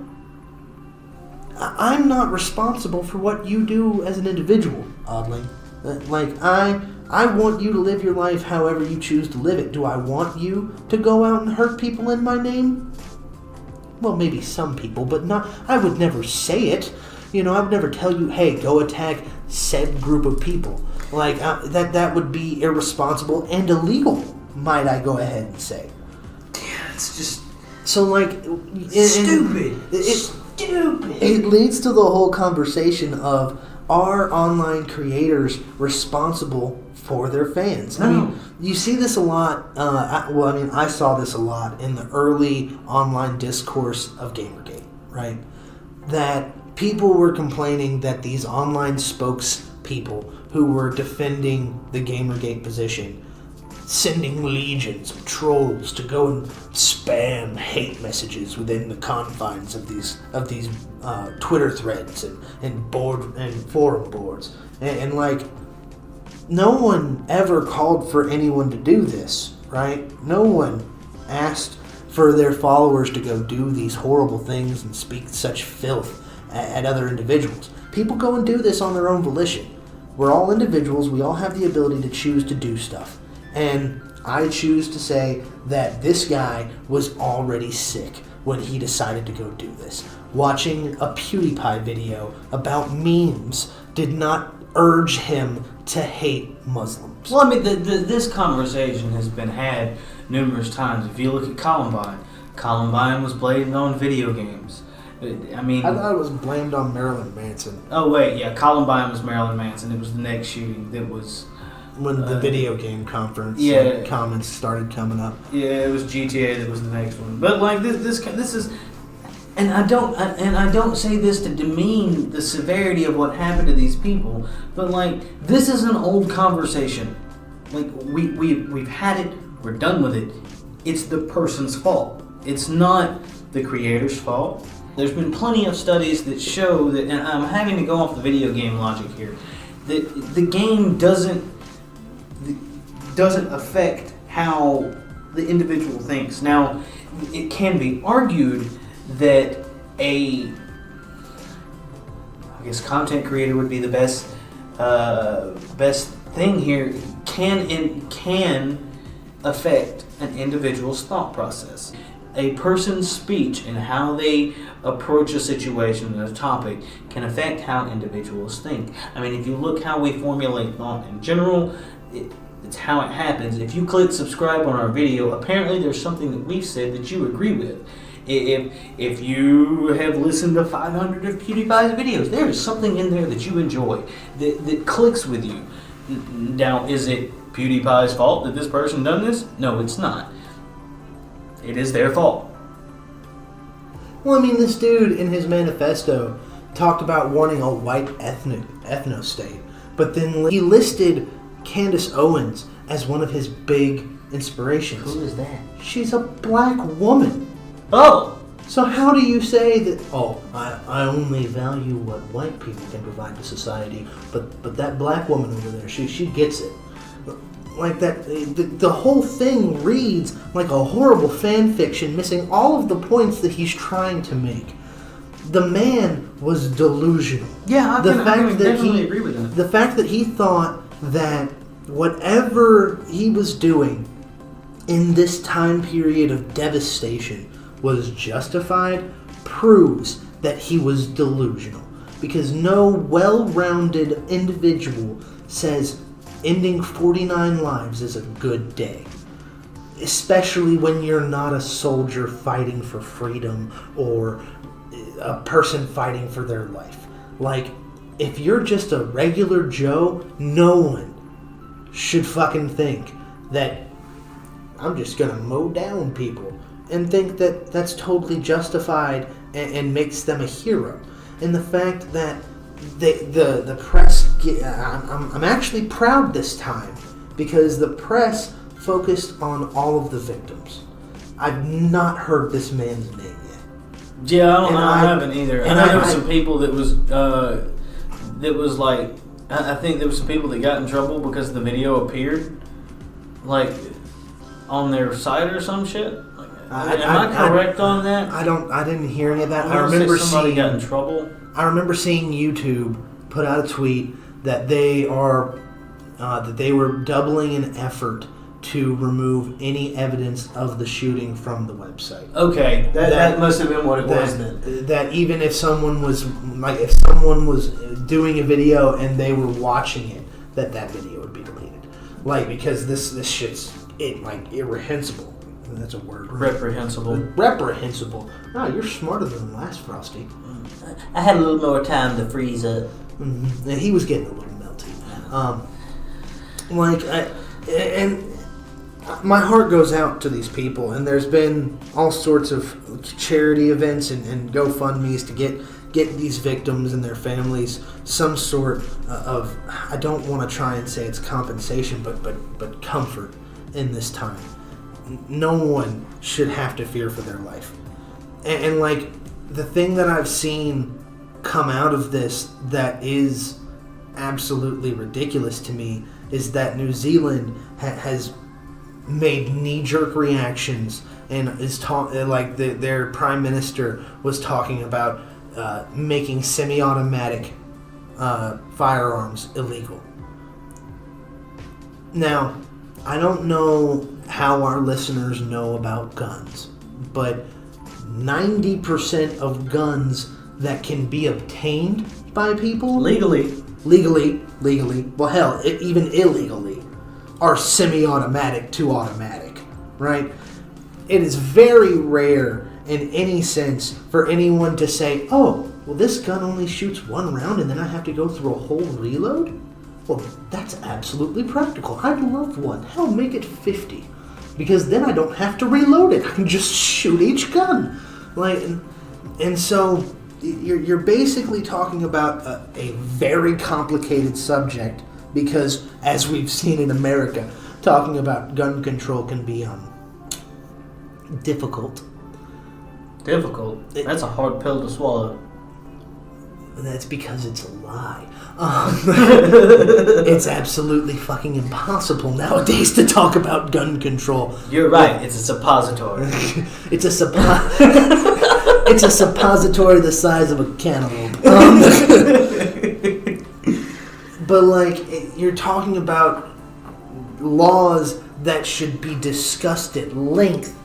I'm not responsible for what you do as an individual, oddly. Like, I I want you to live your life however you choose to live it. Do I want you to go out and hurt people in my name? Well, maybe some people, but not. I would never say it. You know, I would never tell you, hey, go attack said group of people. Like, that would be irresponsible and illegal, might I go ahead and say. Yeah, it's just... So, like... Stupid. Stupid. It leads to the whole conversation of, are online creators responsible for their fans? No. I mean, you see this a lot. I saw this a lot in the early online discourse of Gamergate, right? That people were complaining that these online spokespeople who were defending the Gamergate position, sending legions of trolls to go and spam hate messages within the confines of these Twitter threads and forum boards, and like, no one ever called for anyone to do this, right? No one asked for their followers to go do these horrible things and speak such filth at other individuals. People go and do this on their own volition. We're all individuals. We all have the ability to choose to do stuff. And I choose to say that this guy was already sick when he decided to go do this. Watching a PewDiePie video about memes did not urge him to hate Muslims. Well, I mean, this conversation has been had numerous times. If you look at Columbine was blamed on video games. I mean... I thought it was blamed on Marilyn Manson. Oh, wait, yeah, Columbine was Marilyn Manson. It was the next shooting that was... When the video game conference comments started coming up. Yeah, it was GTA that was the next one. But, like, this is... And I don't say this to demean the severity of what happened to these people, but like, this is an old conversation. Like, we've had it, we're done with it. It's the person's fault. It's not the creator's fault. There's been plenty of studies that show that, and I'm having to go off the video game logic here, that the game doesn't affect how the individual thinks. Now, it can be argued that I guess content creator would be the best thing here, can affect an individual's thought process. A person's speech and how they approach a situation and a topic can affect how individuals think. I mean, if you look how we formulate thought in general, it's how it happens. If you click subscribe on our video, apparently there's something that we've said that you agree with. If you have listened to 500 of PewDiePie's videos, there is something in there that you enjoy, that clicks with you. Now, is it PewDiePie's fault that this person done this? No, it's not. It is their fault. Well, I mean, this dude in his manifesto talked about wanting a white ethno-state, but then he listed Candace Owens as one of his big inspirations. Who is that? She's a black woman. Oh! So how do you say that, I only value what white people can provide to society, but that black woman over there, she gets it. Like that, the whole thing reads like a horrible fan fiction, missing all of the points that he's trying to make. The man was delusional. Yeah, I definitely agree with that. The fact that he thought that whatever he was doing in this time period of devastation was justified proves that he was delusional. Because no well-rounded individual says ending 49 lives is a good day. Especially when you're not a soldier fighting for freedom or a person fighting for their life. Like, if you're just a regular Joe, no one should fucking think that I'm just gonna mow down people and think that that's totally justified and makes them a hero. And the fact that the press, I'm actually proud this time because the press focused on all of the victims. I've not heard this man's name yet. Yeah, I haven't either. And I know there were some people that was like, I think there were some people that got in trouble because the video appeared like on their site or some shit. Am I correct on that? I didn't hear any of that. I remember somebody got in trouble. I remember seeing YouTube put out a tweet that they are that they were doubling an effort to remove any evidence of the shooting from the website. Okay, that must have been what it was then. That even if someone was doing a video and they were watching it, that video would be deleted. Because this shit's irreprehensible. That's a word. Right? Reprehensible. Reprehensible. Ah, you're smarter than last, Frosty. I had a little more time to freeze up. Mm-hmm. And he was getting a little melty. My heart goes out to these people, and there's been all sorts of charity events and GoFundMes to get these victims and their families some sort of, I don't want to try and say it's compensation, but comfort in this time. No one should have to fear for their life. And the thing that I've seen come out of this that is absolutely ridiculous to me is that New Zealand has made knee-jerk reactions and is their prime minister was talking about making semi-automatic firearms illegal. Now, I don't know how our listeners know about guns, but 90% of guns that can be obtained by people legally, well, hell, even illegally, are semi-automatic to automatic, right? It is very rare in any sense for anyone to say, oh, well, this gun only shoots one round and then I have to go through a whole reload? Well, that's absolutely practical. I'd love one. Hell, make it 50. Because then I don't have to reload it. I can just shoot each gun. And so you're basically talking about a very complicated subject because, as we've seen in America, talking about gun control can be difficult. Difficult? That's a hard pill to swallow. That's because it's a lie. It's absolutely fucking impossible nowadays to talk about gun control. You're right. It's a suppository. It's a suppository the size of a cantaloupe. But you're talking about laws that should be discussed at length.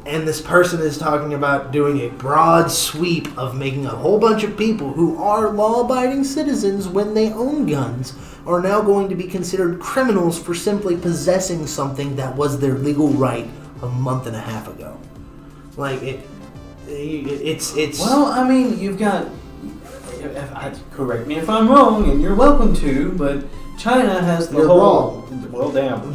And this person is talking about doing a broad sweep of making a whole bunch of people who are law-abiding citizens when they own guns are now going to be considered criminals for simply possessing something that was their legal right a month and a half ago. It's. Well, I mean, you've got. Correct me if I'm wrong, and you're welcome to, but China has the whole. Wrong. Well, damn.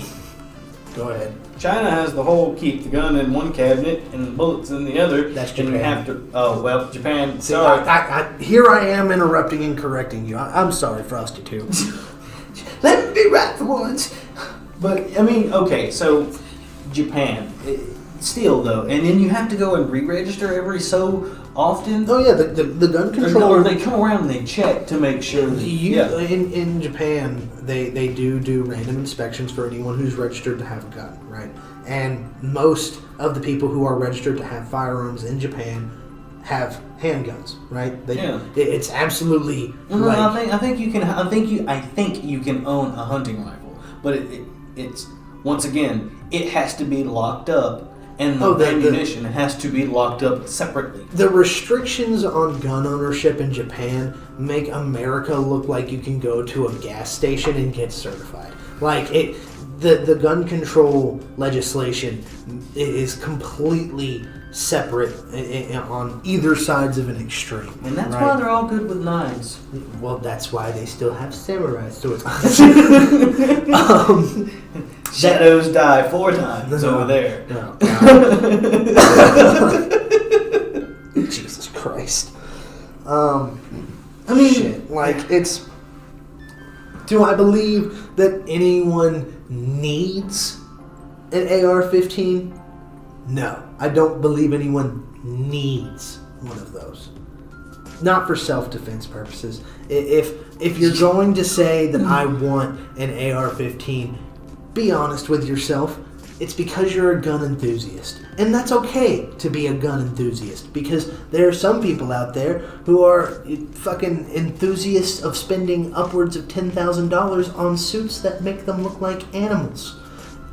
Go ahead. China has the whole keep the gun in one cabinet and the bullets in the other. That's Japan. And you have to. Oh well, Japan. See, sorry. Here I am interrupting and correcting you. I'm sorry, Frosty too. Let me be right for once. But I mean, okay, so Japan. Still though, and then you have to go and re-register every so often. Oh yeah, the gun control. Or they come around and they check to make sure that in Japan they do random inspections for anyone who's registered to have a gun, right? And most of the people who are registered to have firearms in Japan have handguns, right? It's absolutely. I think you can own a hunting rifle, but it's once again it has to be locked up. And the ammunition has to be locked up separately. The restrictions on gun ownership in Japan make America look like you can go to a gas station and get certified. The gun control legislation is completely separate on either sides of an extreme. And that's why they're all good with knives. Well, that's why they still have samurai swords. Shadows die 4 times over there. No. Jesus Christ. It's. Do I believe that anyone needs an AR-15? No, I don't believe anyone needs one of those. Not for self-defense purposes. If you're going to say that I want an AR-15, be honest with yourself. it's because you're a gun enthusiast. And that's okay to be a gun enthusiast, because there are some people out there who are fucking enthusiasts of spending upwards of $10,000 on suits that make them look like animals.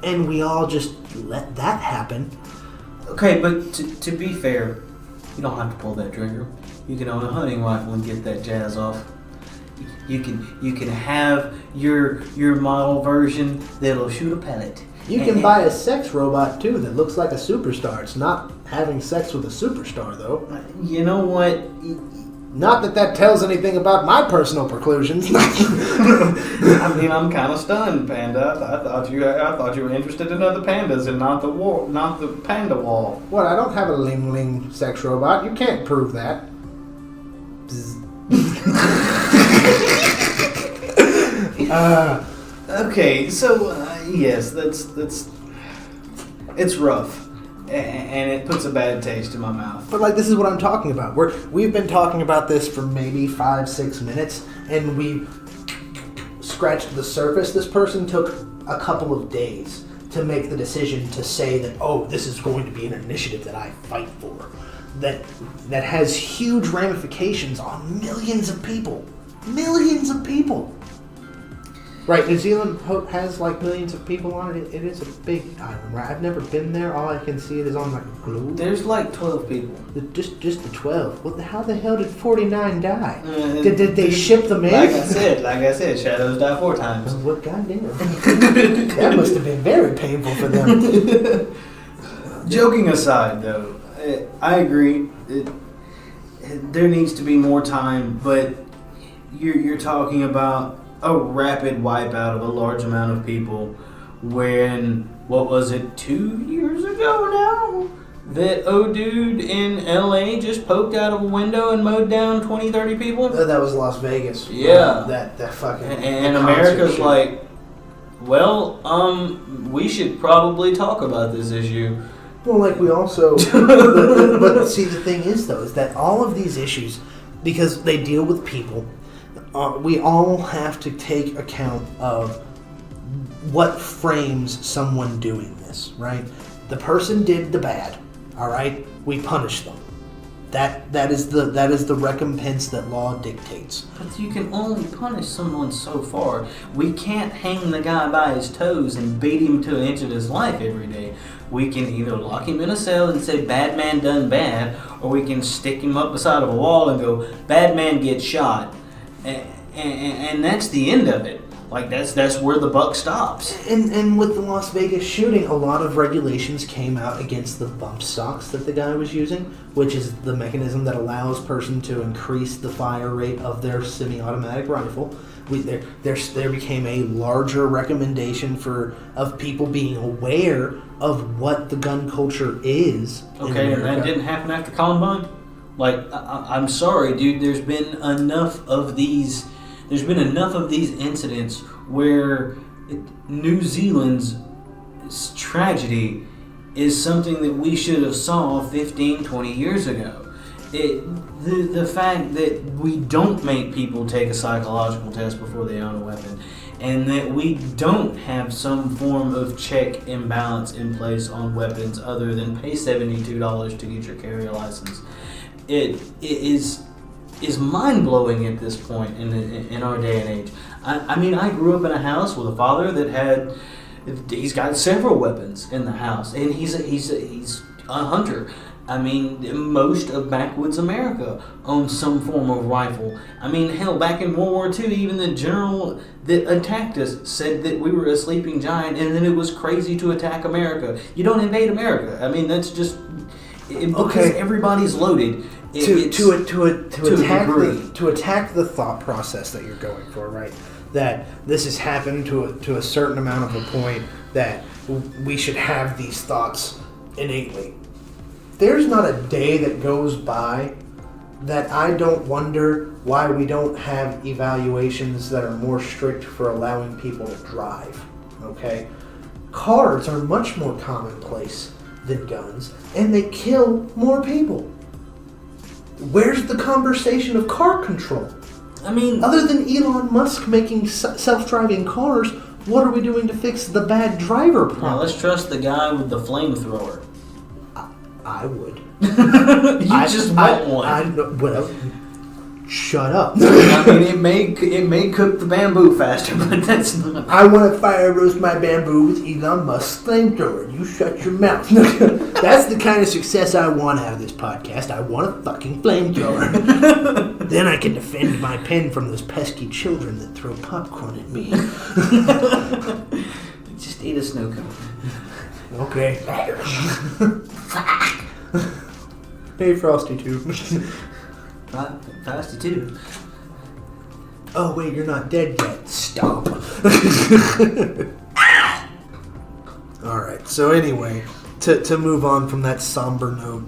And we all just let that happen. Okay, but to be fair, you don't have to pull that trigger. You can own a hunting rifle and get that jazz off. You can have your model version that'll shoot a pellet. You can buy a sex robot too that looks like a superstar. It's not having sex with a superstar though. You know what? Not that tells anything about my personal preclusions. I mean, I'm kind of stunned, Panda. I thought you were interested in other pandas and not the panda wall. What? I don't have a ling sex robot. You can't prove that. Okay, so yes, that's it's rough, and it puts a bad taste in my mouth. But like, this is what I'm talking about. We've been talking about this for maybe 5-6 minutes, and we scratched the surface. This person took a couple of days to make the decision to say that, oh, this is going to be an initiative that I fight for, that has huge ramifications on millions of people. Millions of people. Right, New Zealand has like millions of people on it. It is a big island, right? I've never been there. All I can see it is on like a globe. There's like 12 people. Just the 12. Well, how the hell did 49 die? Did they ship them in? Like I said, shadows die 4 times. What goddamn? That must have been very painful for them. Joking aside, though, I agree. There needs to be more time, but you're talking about a rapid wipeout of a large amount of people when, what was it, 2 years ago now? That dude in LA just poked out of a window and mowed down 20, 30 people? That was Las Vegas. Yeah. That fucking... And America's like, well, we should probably talk about this issue. Well, like we also... but see, the thing is, though, is that all of these issues, because they deal with people, we all have to take account of what frames someone doing this, right? The person did the bad, all right? We punish them. That is the recompense that law dictates. But you can only punish someone so far. We can't hang the guy by his toes and beat him to an inch of his life every day. We can either lock him in a cell and say bad man done bad, or we can stick him up beside of a wall and go bad man gets shot. And that's the end of it. Like that's where the buck stops. And with the Las Vegas shooting, a lot of regulations came out against the bump stocks that the guy was using, which is the mechanism that allows a person to increase the fire rate of their semi-automatic rifle. There became a larger recommendation of people being aware of what the gun culture is. Okay, and that didn't happen after Columbine? Like, I'm sorry, dude, there's been enough of these incidents where New Zealand's tragedy is something that we should have saw 15, 20 years ago. The fact that we don't make people take a psychological test before they own a weapon, and that we don't have some form of check and balance in place on weapons other than pay $72 to get your carrier license, it is mind-blowing at this point in our day and age. I mean, I grew up in a house with a father that he's got several weapons in the house, and he's a hunter. I mean, most of backwoods America owns some form of rifle. I mean, hell, back in World War II, even the general that attacked us said that we were a sleeping giant, and then it was crazy to attack America. You don't invade America. I mean, that's just because everybody's loaded. To attack the thought process that you're going for, right? That this has happened to a certain amount of a point that we should have these thoughts innately. There's not a day that goes by that I don't wonder why we don't have evaluations that are more strict for allowing people to drive. Okay, cars are much more commonplace than guns, and they kill more people. Where's the conversation of car control? I mean, other than Elon Musk making self-driving cars, What are we doing to fix the bad driver problem? Now let's trust the guy with the flamethrower. I would. You just want one. Well, shut up. I mean, it may cook the bamboo faster, but that's not. I want to fire roast my bamboo with Elon Musk's flamethrower. You shut your mouth. That's the kind of success I want out of this podcast. I want a fucking flamethrower. Then I can defend my pen from those pesky children that throw popcorn at me. Just eat a snow cone. Okay. Hey, Frosty too. Frosty too. Oh wait, you're not dead yet. Stop. Alright, so anyway, to move on from that somber note,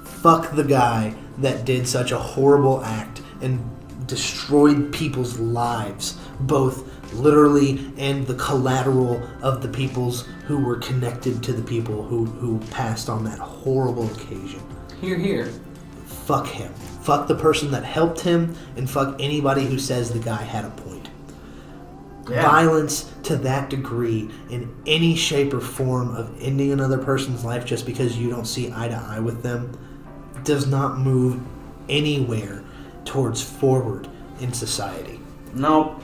fuck the guy that did such a horrible act and destroyed people's lives, both literally and the collateral of the peoples who were connected to the people who passed on that horrible occasion. Hear, hear. Fuck him. Fuck the person that helped him, and fuck anybody who says the guy had a point. Yeah. Violence to that degree, in any shape or form of ending another person's life just because you don't see eye to eye with them, does not move anywhere towards forward in society. Nope.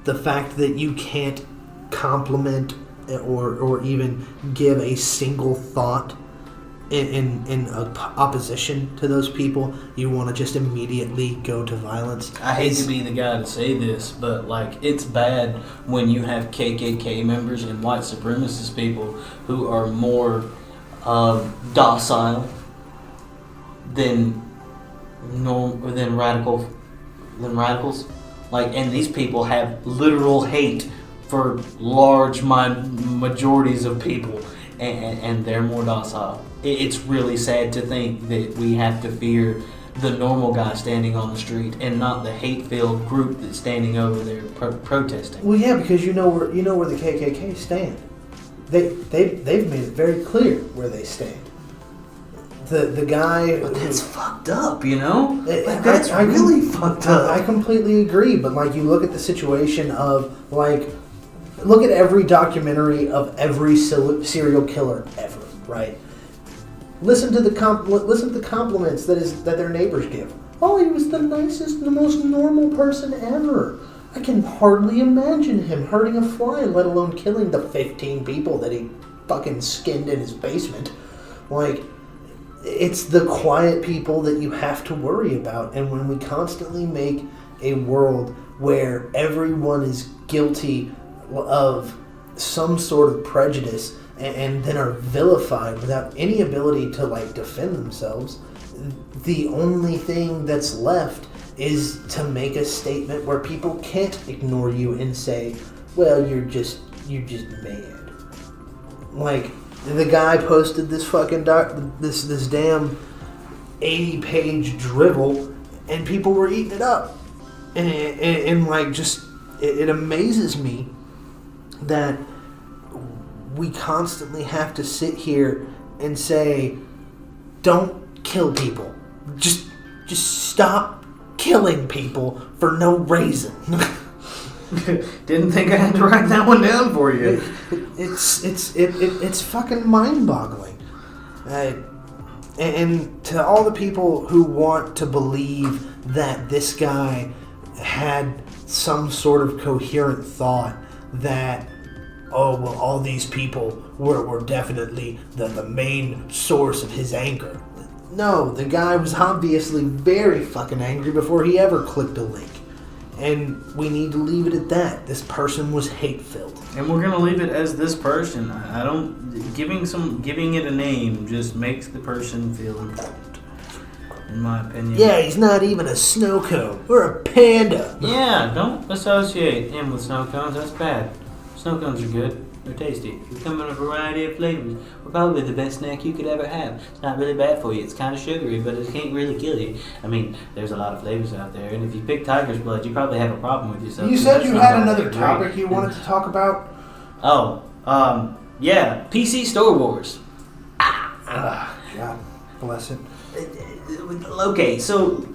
The fact that you can't compliment or even give a single thought in opposition to those people, you want to just immediately go to violence. I hate to be the guy to say this, but like, it's bad when you have KKK members and white supremacist people who are more docile than radicals. Like, and these people have literal hate for large majorities of people, and they're more docile. It's really sad to think that we have to fear the normal guy standing on the street and not the hate-filled group that's standing over there protesting. Well, yeah, because you know where the KKK stand. They've made it very clear where they stand. The guy. But that's fucked up, you know. That's really fucked up. I completely agree, but like, you look at the situation of like, look at every documentary of every serial killer ever, right? Listen to the compliments that their neighbors give. Oh, he was the nicest, the most normal person ever. I can hardly imagine him hurting a fly, let alone killing the 15 people that he fucking skinned in his basement. Like, it's the quiet people that you have to worry about. And when we constantly make a world where everyone is guilty of some sort of prejudice and then are vilified without any ability to like defend themselves, the only thing that's left is to make a statement where people can't ignore you and say, well, you're just mad. Like, the guy posted this fucking this damn 80-page drivel, and people were eating it up, and like, just it amazes me that we constantly have to sit here and say, don't kill people. Just stop killing people for no reason. Didn't think I had to write that one down for you. It's fucking mind-boggling. And to all the people who want to believe that this guy had some sort of coherent thought that, oh, well, all these people were definitely the main source of his anger. No, the guy was obviously very fucking angry before he ever clicked a link. And we need to leave it at that. This person was hate-filled. And we're gonna leave it as this person. I don't giving it a name just makes the person feel important, in my opinion. Yeah, he's not even a snow cone. We're a panda. Yeah, don't associate him with snow cones. That's bad. Snow cones are good. They're tasty. They come in a variety of flavors. We're probably the best snack you could ever have. It's not really bad for you. It's kind of sugary, but it can't really kill you. I mean, there's a lot of flavors out there, and if you pick tiger's blood, you probably have a problem with yourself. You said you had another topic you wanted to talk about? Oh, yeah, PC Store Wars. God bless it. Okay, so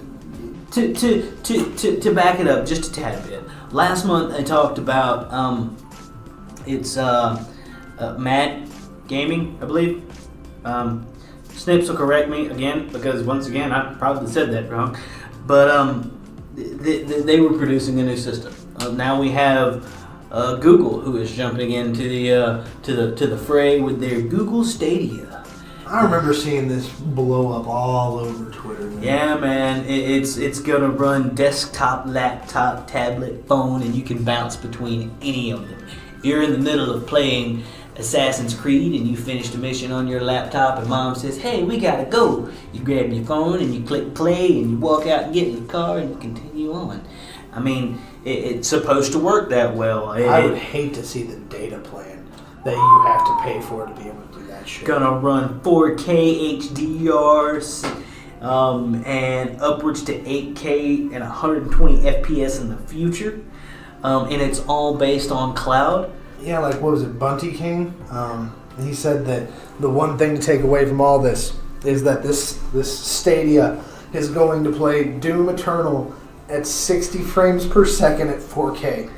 to back it up just a tad bit. Last month I talked about It's Mad Gaming, I believe. Snips will correct me again because once again I probably said that wrong. But they were producing a new system. Now we have Google, who is jumping into the fray with their Google Stadia. I remember seeing this blow up all over Twitter. Man. Yeah, man, it's gonna run desktop, laptop, tablet, phone, and you can bounce between any of them. If you're in the middle of playing Assassin's Creed and you finish a mission on your laptop and mom says, "Hey, we gotta go," you grab your phone and you click play and you walk out and get in the car and you continue on. I mean, it's supposed to work that well. I would hate to see the data plan that you have to pay for to be able to do that shit. Gonna run 4K HDR and upwards to 8K and 120 FPS in the future. And it's all based on cloud. Yeah, like what was it, Bunty King? He said that the one thing to take away from all this is that this Stadia is going to play Doom Eternal at 60 frames per second at 4K,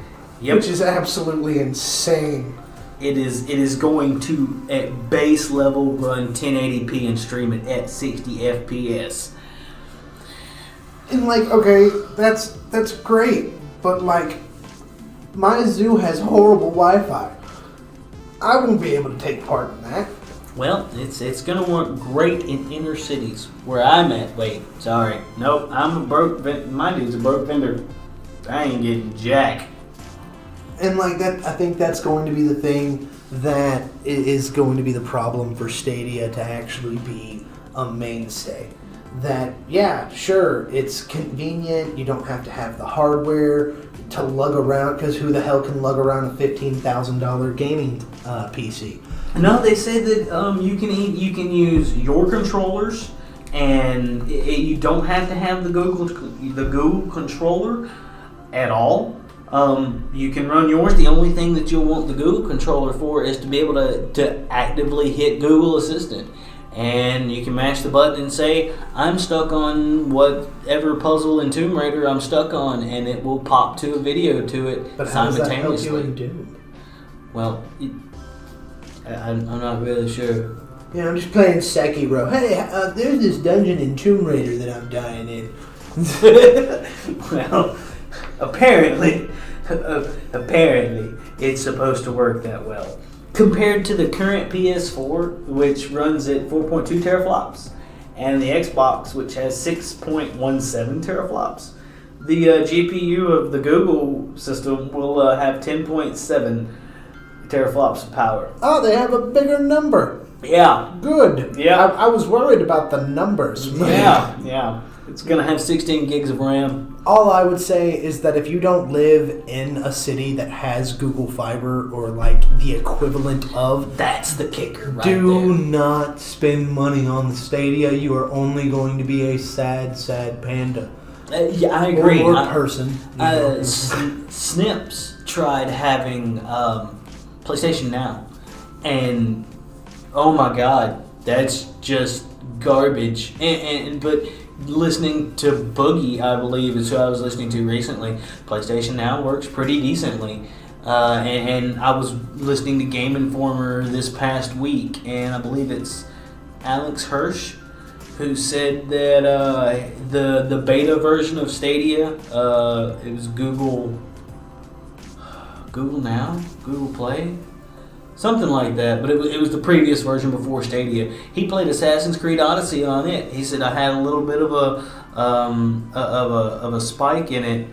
which is absolutely insane. It is going to, at base level, run 1080p and stream it at 60 FPS. And like, okay, that's great, but like, my zoo has horrible Wi-Fi. I won't be able to take part in that. Well, it's gonna work great in inner cities where I'm at. Wait, sorry, nope, I'm a broke. My dude's a broke vendor. I ain't getting jack. And like that, I think that's going to be the thing that is going to be the problem for Stadia to actually be a mainstay. That, yeah, sure, it's convenient. You don't have to have the hardware to lug around, because who the hell can lug around a $15,000 gaming PC? No, they say that you can use your controllers, and you don't have to have the Google controller at all. You can run yours. The only thing that you'll want the Google controller for is to be able to actively hit Google Assistant. And you can mash the button and say, "I'm stuck on whatever puzzle in Tomb Raider I'm stuck on," and it will pop to a video to it but how simultaneously. does that help you in Doom? Well, I'm not really sure. Yeah, I'm just playing Sekiro. Hey, there's this dungeon in Tomb Raider that I'm dying in. Well, apparently, it's supposed to work that well. Compared to the current PS4, which runs at 4.2 teraflops, and the Xbox, which has 6.17 teraflops, the GPU of the Google system will have 10.7 teraflops of power. Oh, they have a bigger number. Yeah. Good. Yeah. I was worried about the numbers. Yeah. It's going to have 16 gigs of RAM. All I would say is that if you don't live in a city that has Google Fiber or like the equivalent of, That's the kicker right do there. not spend money on the Stadia. You are only going to be a sad, sad panda. Yeah, I agree. Or person. Snips tried having PlayStation Now, and oh my god, that's just garbage. But listening to Boogie, I believe, is who I was listening to recently. PlayStation Now works pretty decently. And I was listening to Game Informer this past week, and I believe it's Alex Hirsch who said that the beta version of Stadia, it was Google Now, Google Play, something like that, but it was the previous version before Stadia. He played Assassin's Creed Odyssey on it. He said I had a little bit of a spike in it,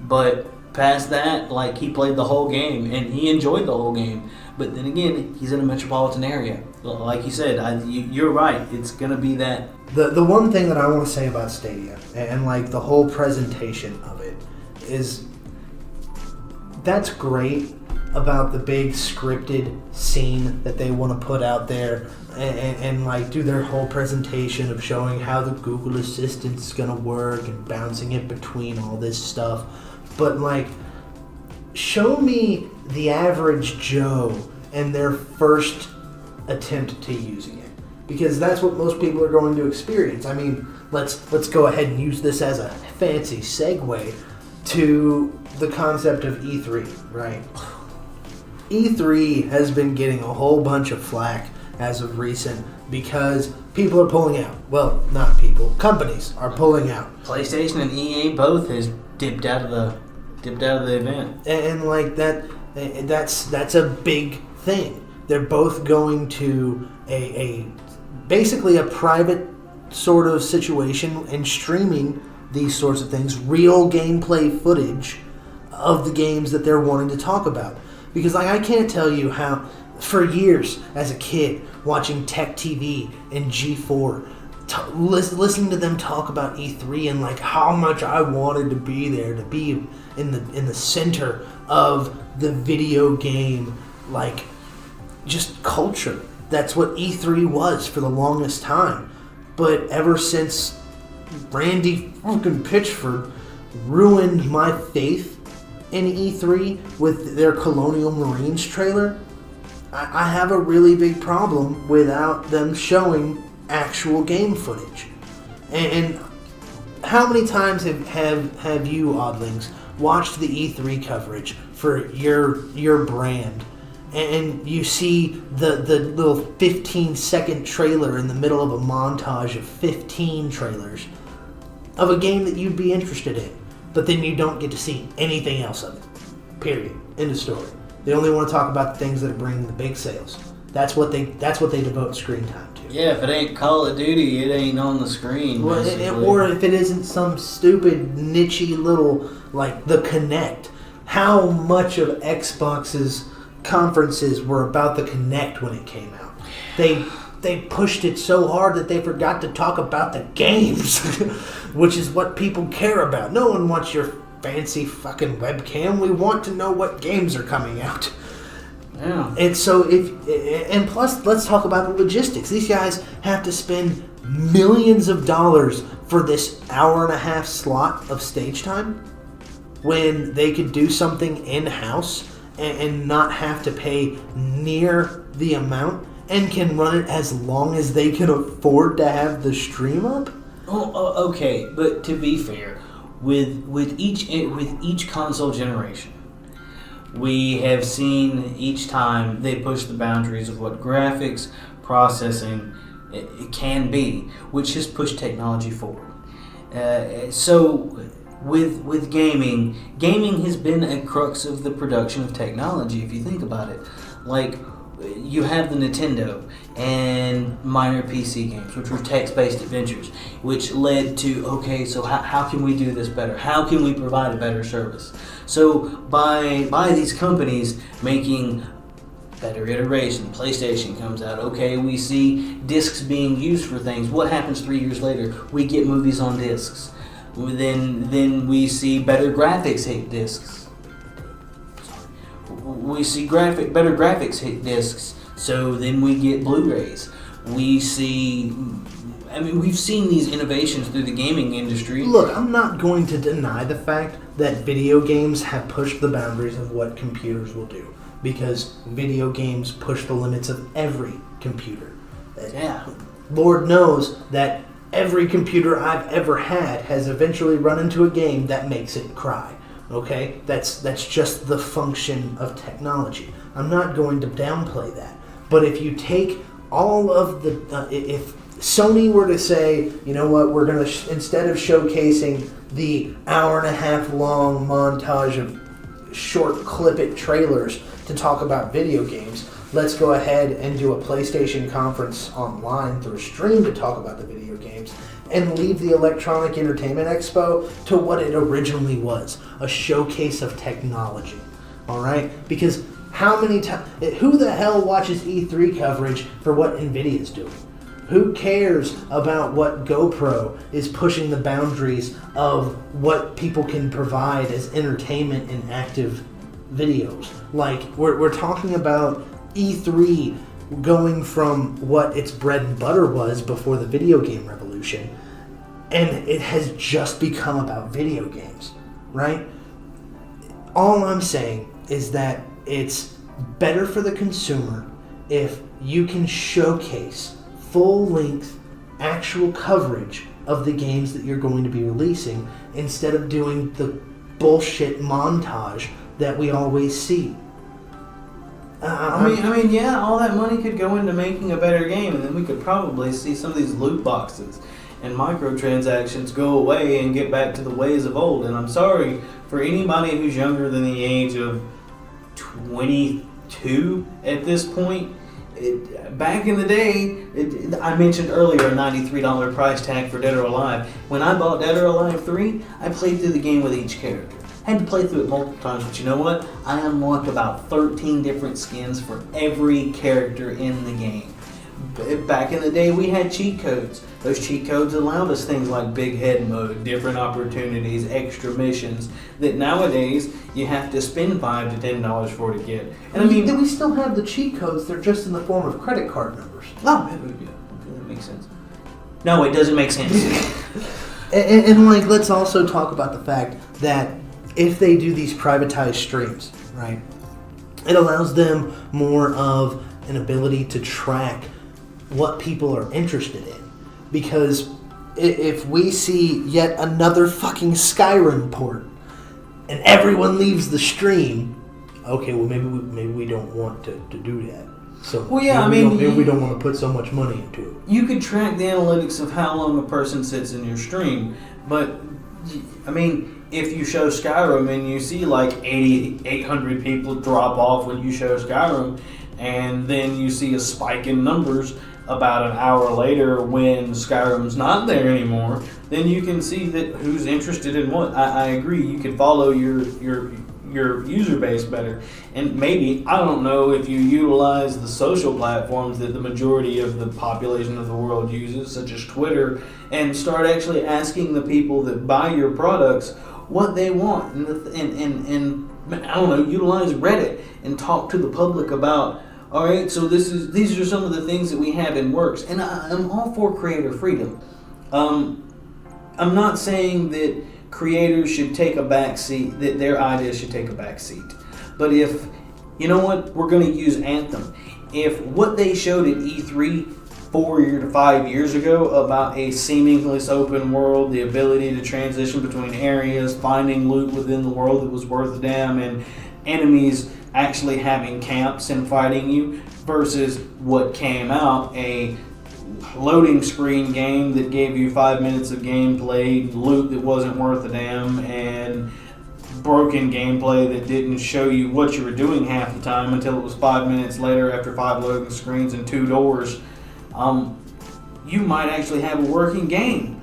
but past that, like, he played the whole game and he enjoyed the whole game. But then again, he's in a metropolitan area. Like you said, you're right. It's gonna be that. The one thing that I want to say about Stadia and like the whole presentation of it is that's great about the big scripted scene that they want to put out there and like do their whole presentation of showing how the Google Assistant's gonna work and bouncing it between all this stuff. But like, show me the average Joe and their first attempt to using it, because that's what most people are going to experience. I mean, let's go ahead and use this as a fancy segue to the concept of E3, right? E3 has been getting a whole bunch of flack as of recent because people are pulling out. Well, not people. Companies are pulling out. PlayStation and EA both has dipped out of the event. And like that's a big thing. They're both going to a basically a private sort of situation and streaming these sorts of things, real gameplay footage of the games that they're wanting to talk about. Because like I can't tell you how, for years as a kid, watching Tech TV and G4, listening to them talk about E3 and like how much I wanted to be there, to be in the center of the video game, like just culture. That's what E3 was for the longest time. But ever since Randy fucking Pitchford ruined my faith in E3 with their Colonial Marines trailer, I have a really big problem without them showing actual game footage. And how many times have you, Oddlings, watched the E3 coverage for your brand, and you see the little 15-second trailer in the middle of a montage of 15 trailers of a game that you'd be interested in, but then you don't get to see anything else of it. Period. End of story. They only want to talk about the things that bring the big sales. That's what they devote screen time to. Yeah, if it ain't Call of Duty, it ain't on the screen. Well, or if it isn't some stupid nichey little like the Kinect. How much of Xbox's conferences were about the Kinect when it came out? They pushed it so hard that they forgot to talk about the games, which is what people care about. No one wants your fancy fucking webcam. We want to know what games are coming out. Yeah. And so and plus, let's talk about the logistics. These guys have to spend millions of dollars for this hour-and-a-half slot of stage time when they could do something in-house and not have to pay near the amount and can run it as long as they can afford to have the stream up. Oh, okay, but to be fair, with each console generation, we have seen each time they push the boundaries of what graphics, processing it can be, which has pushed technology forward. So with gaming has been a crux of the production of technology, if you think about it. Like, you have the Nintendo and minor PC games, which were text-based adventures, which led to, okay, so how can we do this better? How can we provide a better service? So by these companies making better iteration, PlayStation comes out, okay, we see discs being used for things. What happens 3 years later? We get movies on discs. Then we see better graphics hit discs. We see better graphics hit discs, so then we get Blu-rays. We've seen these innovations through the gaming industry. Look, I'm not going to deny the fact that video games have pushed the boundaries of what computers will do, because video games push the limits of every computer. Yeah. Lord knows that every computer I've ever had has eventually run into a game that makes it cry. Okay? That's just the function of technology. I'm not going to downplay that. But if you take all of the... if Sony were to say, you know what, we're going to... instead of showcasing the hour-and-a-half long montage of short clip-it trailers to talk about video games, let's go ahead and do a PlayStation conference online through a stream to talk about the video games, and leave the Electronic Entertainment Expo to what it originally was, a showcase of technology. Alright? Because how many times... who the hell watches E3 coverage for what NVIDIA's doing? Who cares about what GoPro is pushing the boundaries of what people can provide as entertainment in active videos? Like, we're talking about E3 going from what its bread and butter was before the video game revolution, and it has just become about video games, right? All I'm saying is that it's better for the consumer if you can showcase full-length actual coverage of the games that you're going to be releasing instead of doing the bullshit montage that we always see. I mean, yeah, all that money could go into making a better game, and then we could probably see some of these loot boxes and microtransactions go away and get back to the ways of old. And I'm sorry for anybody who's younger than the age of 22 at this point. Back in the day, I mentioned earlier a $93 price tag for Dead or Alive. When I bought Dead or Alive 3, I played through the game with each character. Had to play through it multiple times, but you know what? I unlocked about 13 different skins for every character in the game. Back in the day, we had cheat codes. Those cheat codes allowed us things like big head mode, different opportunities, extra missions that nowadays you have to spend $5 to $10 for to get. And I mean, we still have the cheat codes. They're just in the form of credit card numbers. Oh, yeah, okay, that makes sense. No, it doesn't make sense. and like, let's also talk about the fact that if they do these privatized streams, right, it allows them more of an ability to track what people are interested in. Because if we see yet another fucking Skyrim port and everyone leaves the stream, okay, well maybe we don't want to do that. So well, yeah, maybe we don't want to put so much money into it. You could track the analytics of how long a person sits in your stream, but I mean, if you show Skyrim and you see like 800 people drop off when you show Skyrim, and then you see a spike in numbers about an hour later when Skyrim's not there anymore, then you can see that who's interested in what. I agree, you could follow your user base better. And maybe, I don't know, if you utilize the social platforms that the majority of the population of the world uses, such as Twitter, and start actually asking the people that buy your products what they want, and I don't know, utilize Reddit and talk to the public about, all right, so these are some of the things that we have in works. And I'm all for creator freedom. I'm not saying that creators should take a back seat, that their ideas should take a back seat. But if, you know what, we're going to use Anthem. If what they showed at E3 4 to 5 years ago about a seamless open world, the ability to transition between areas, finding loot within the world that was worth a damn, and enemies actually having camps and fighting you, versus what came out, a loading screen game that gave you 5 minutes of gameplay, loot that wasn't worth a damn, and broken gameplay that didn't show you what you were doing half the time until it was 5 minutes later after 5 loading screens and 2 doors. You might actually have a working game.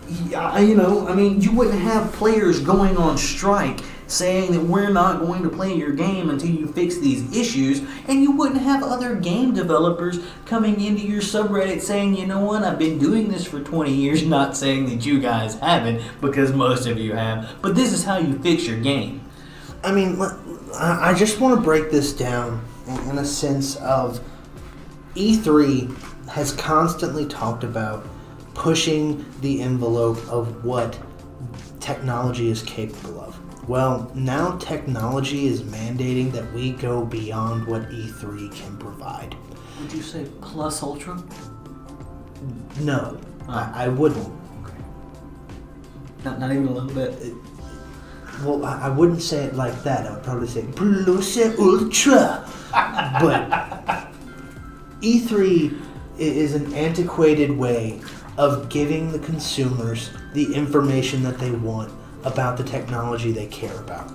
You wouldn't have players going on strike saying that we're not going to play your game until you fix these issues, and you wouldn't have other game developers coming into your subreddit saying, you know what, I've been doing this for 20 years, not saying that you guys haven't, because most of you have, but this is how you fix your game. I mean, I just want to break this down in a sense of E3 has constantly talked about pushing the envelope of what technology is capable of. Well, now technology is mandating that we go beyond what E3 can provide. Would you say plus ultra? No, I wouldn't. Okay. Not even a little bit? Well, I wouldn't say it like that. I would probably say plus ultra. But E3 is an antiquated way of giving the consumers the information that they want about the technology they care about.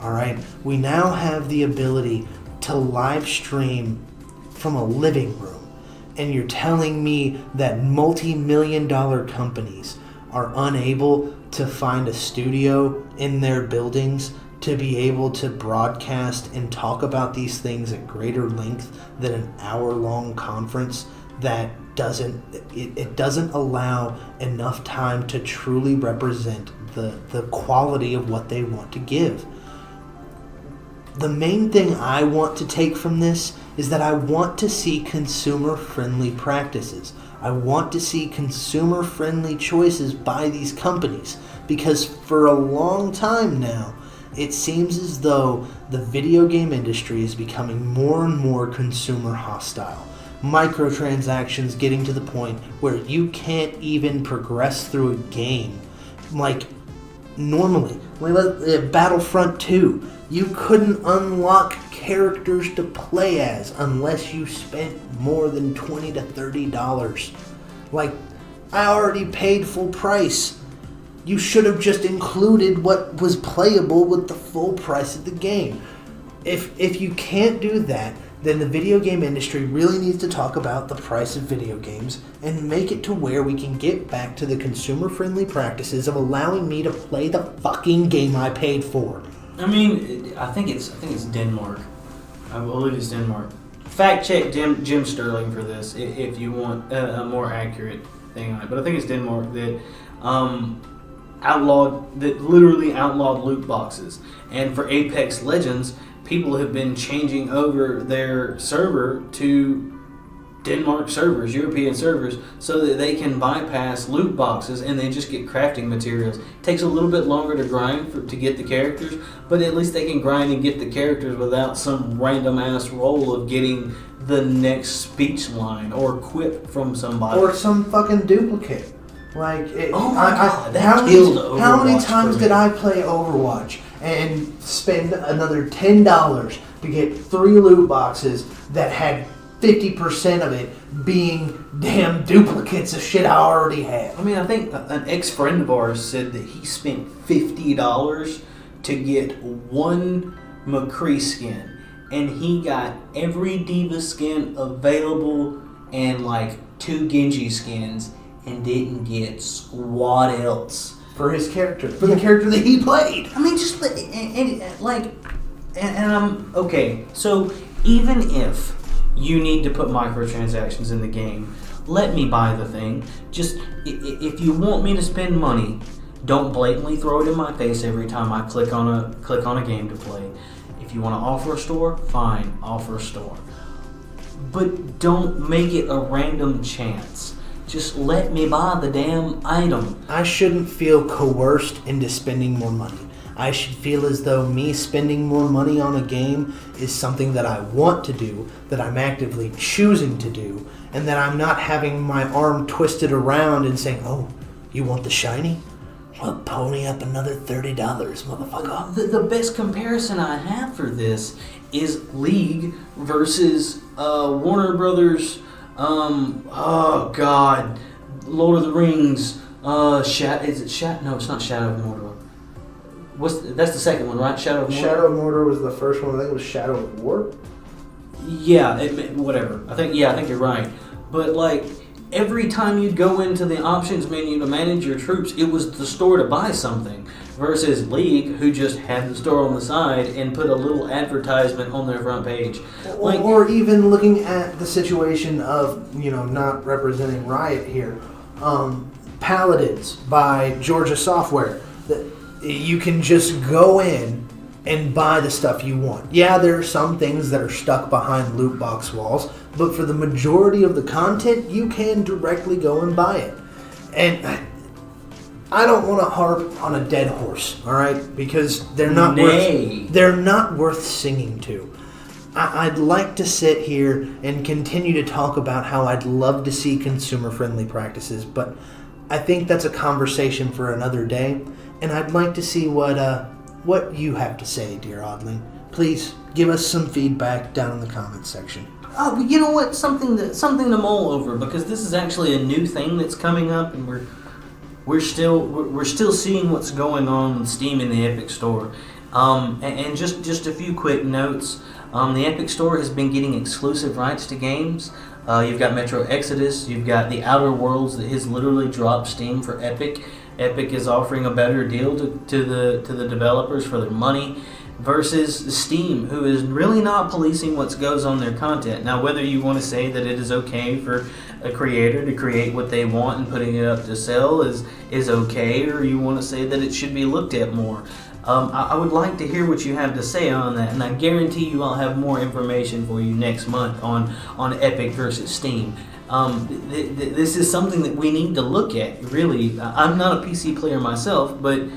All right? We now have the ability to live stream from a living room, and you're telling me that multi-million-dollar companies are unable to find a studio in their buildings to be able to broadcast and talk about these things at greater length than an hour-long conference that doesn't allow enough time to truly represent the quality of what they want to give. The main thing I want to take from this is that I want to see consumer-friendly practices. I want to see consumer-friendly choices by these companies, because for a long time now, it seems as though the video game industry is becoming more and more consumer hostile. Microtransactions getting to the point where you can't even progress through a game like normally. Battlefront 2, you couldn't unlock characters to play as unless you spent more than $20 to $30. Like, I already paid full price. You should have just included what was playable with the full price of the game. If you can't do that, then the video game industry really needs to talk about the price of video games and make it to where we can get back to the consumer-friendly practices of allowing me to play the fucking game I paid for. I mean, I think it's Denmark. I believe it's Denmark. Fact check Jim Sterling for this if you want a more accurate thing on it. But I think it's Denmark that literally outlawed loot boxes. And for Apex Legends, people have been changing over their server to Denmark servers, European servers, so that they can bypass loot boxes and they just get crafting materials. It takes a little bit longer to grind to get the characters, but at least they can grind and get the characters without some random ass roll of getting the next speech line or quip from somebody. Or some fucking duplicate. Like, God, how many times did I play Overwatch and spend another $10 to get 3 loot boxes that had 50% of it being damn duplicates of shit I already had? I mean, I think an ex-friend of ours said that he spent $50 to get 1 McCree skin, and he got every Diva skin available and like 2 Genji skins, and didn't get squat else for his character, for the character that he played. I mean, just and I'm okay. So even if you need to put microtransactions in the game, let me buy the thing. Just if you want me to spend money, don't blatantly throw it in my face every time I click on a game to play. If you want to offer a store, fine, offer a store, but don't make it a random chance. Just let me buy the damn item. I shouldn't feel coerced into spending more money. I should feel as though me spending more money on a game is something that I want to do, that I'm actively choosing to do, and that I'm not having my arm twisted around and saying, oh, you want the shiny? Well, pony up another $30, motherfucker. The best comparison I have for this is League versus Warner Brothers. Oh God, Lord of the Rings. Is it Shadow? No, it's not Shadow of Mordor. That's the second one, right? Shadow of Mordor. Shadow of Mordor was the first one. I think it was Shadow of War. Yeah, whatever. I think you're right. But like every time you'd go into the options menu to manage your troops, it was the store to buy something. Versus League, who just had the store on the side and put a little advertisement on their front page. Or even looking at the situation of, not representing Riot here, Paladins by Georgia Software. You can just go in and buy the stuff you want. Yeah, there are some things that are stuck behind loot box walls, but for the majority of the content, you can directly go and buy it. And I don't want to harp on a dead horse, all right? Because they're not worth singing to. I'd like to sit here and continue to talk about how I'd love to see consumer-friendly practices, but I think that's a conversation for another day, and I'd like to see what you have to say, dear Audley. Please give us some feedback down in the comments section. Oh, you know what? Something to mull over, because this is actually a new thing that's coming up, and we're still seeing what's going on with Steam in the Epic Store. And just a few quick notes. The Epic Store has been getting exclusive rights to games. You've got Metro Exodus. You've got The Outer Worlds that has literally dropped Steam for Epic. Epic is offering a better deal to the developers for their money versus Steam, who is really not policing what goes on their content. Now, whether you want to say that it is okay for a creator to create what they want and putting it up to sell is okay, or you want to say that it should be looked at more. I would like to hear what you have to say on that, and I guarantee you I'll have more information for you next month on Epic versus Steam. This is something that we need to look at, really. I'm not a PC player myself, but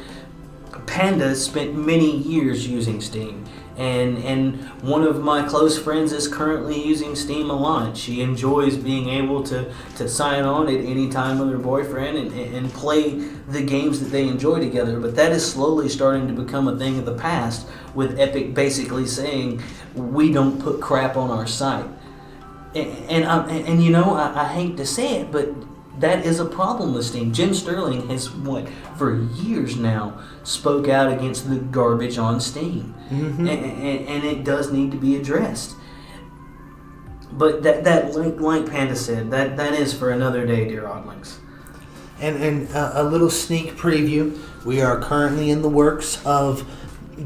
Panda spent many years using Steam. And one of my close friends is currently using Steam a lot. She enjoys being able to sign on at any time with her boyfriend and play the games that they enjoy together. But that is slowly starting to become a thing of the past, with Epic basically saying, we don't put crap on our site. And you know, I hate to say it, but that is a problem with Steam. Jim Sterling has, for years now, spoke out against the garbage on Steam. Mm-hmm. And it does need to be addressed. But that like Panda said, that is for another day, dear Oddlings. And a little sneak preview. We are currently in the works of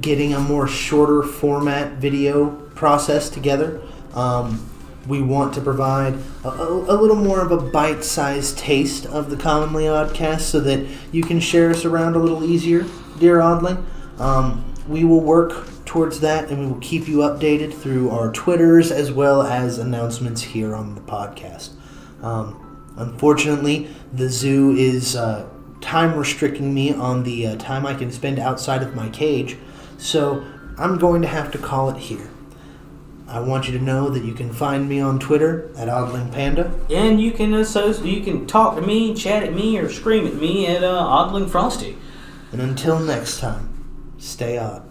getting a more shorter format video process together. We want to provide a little more of a bite-sized taste of the Commonly Oddcast so that you can share us around a little easier, dear Oddling. We will work towards that, and we will keep you updated through our Twitters as well as announcements here on the podcast. Unfortunately, the zoo is time restricting me on the time I can spend outside of my cage, so I'm going to have to call it here. I want you to know that you can find me on Twitter at OddlingPanda. And you can talk to me, chat at me, or scream at me at Oddling Frosty. And until next time, stay odd.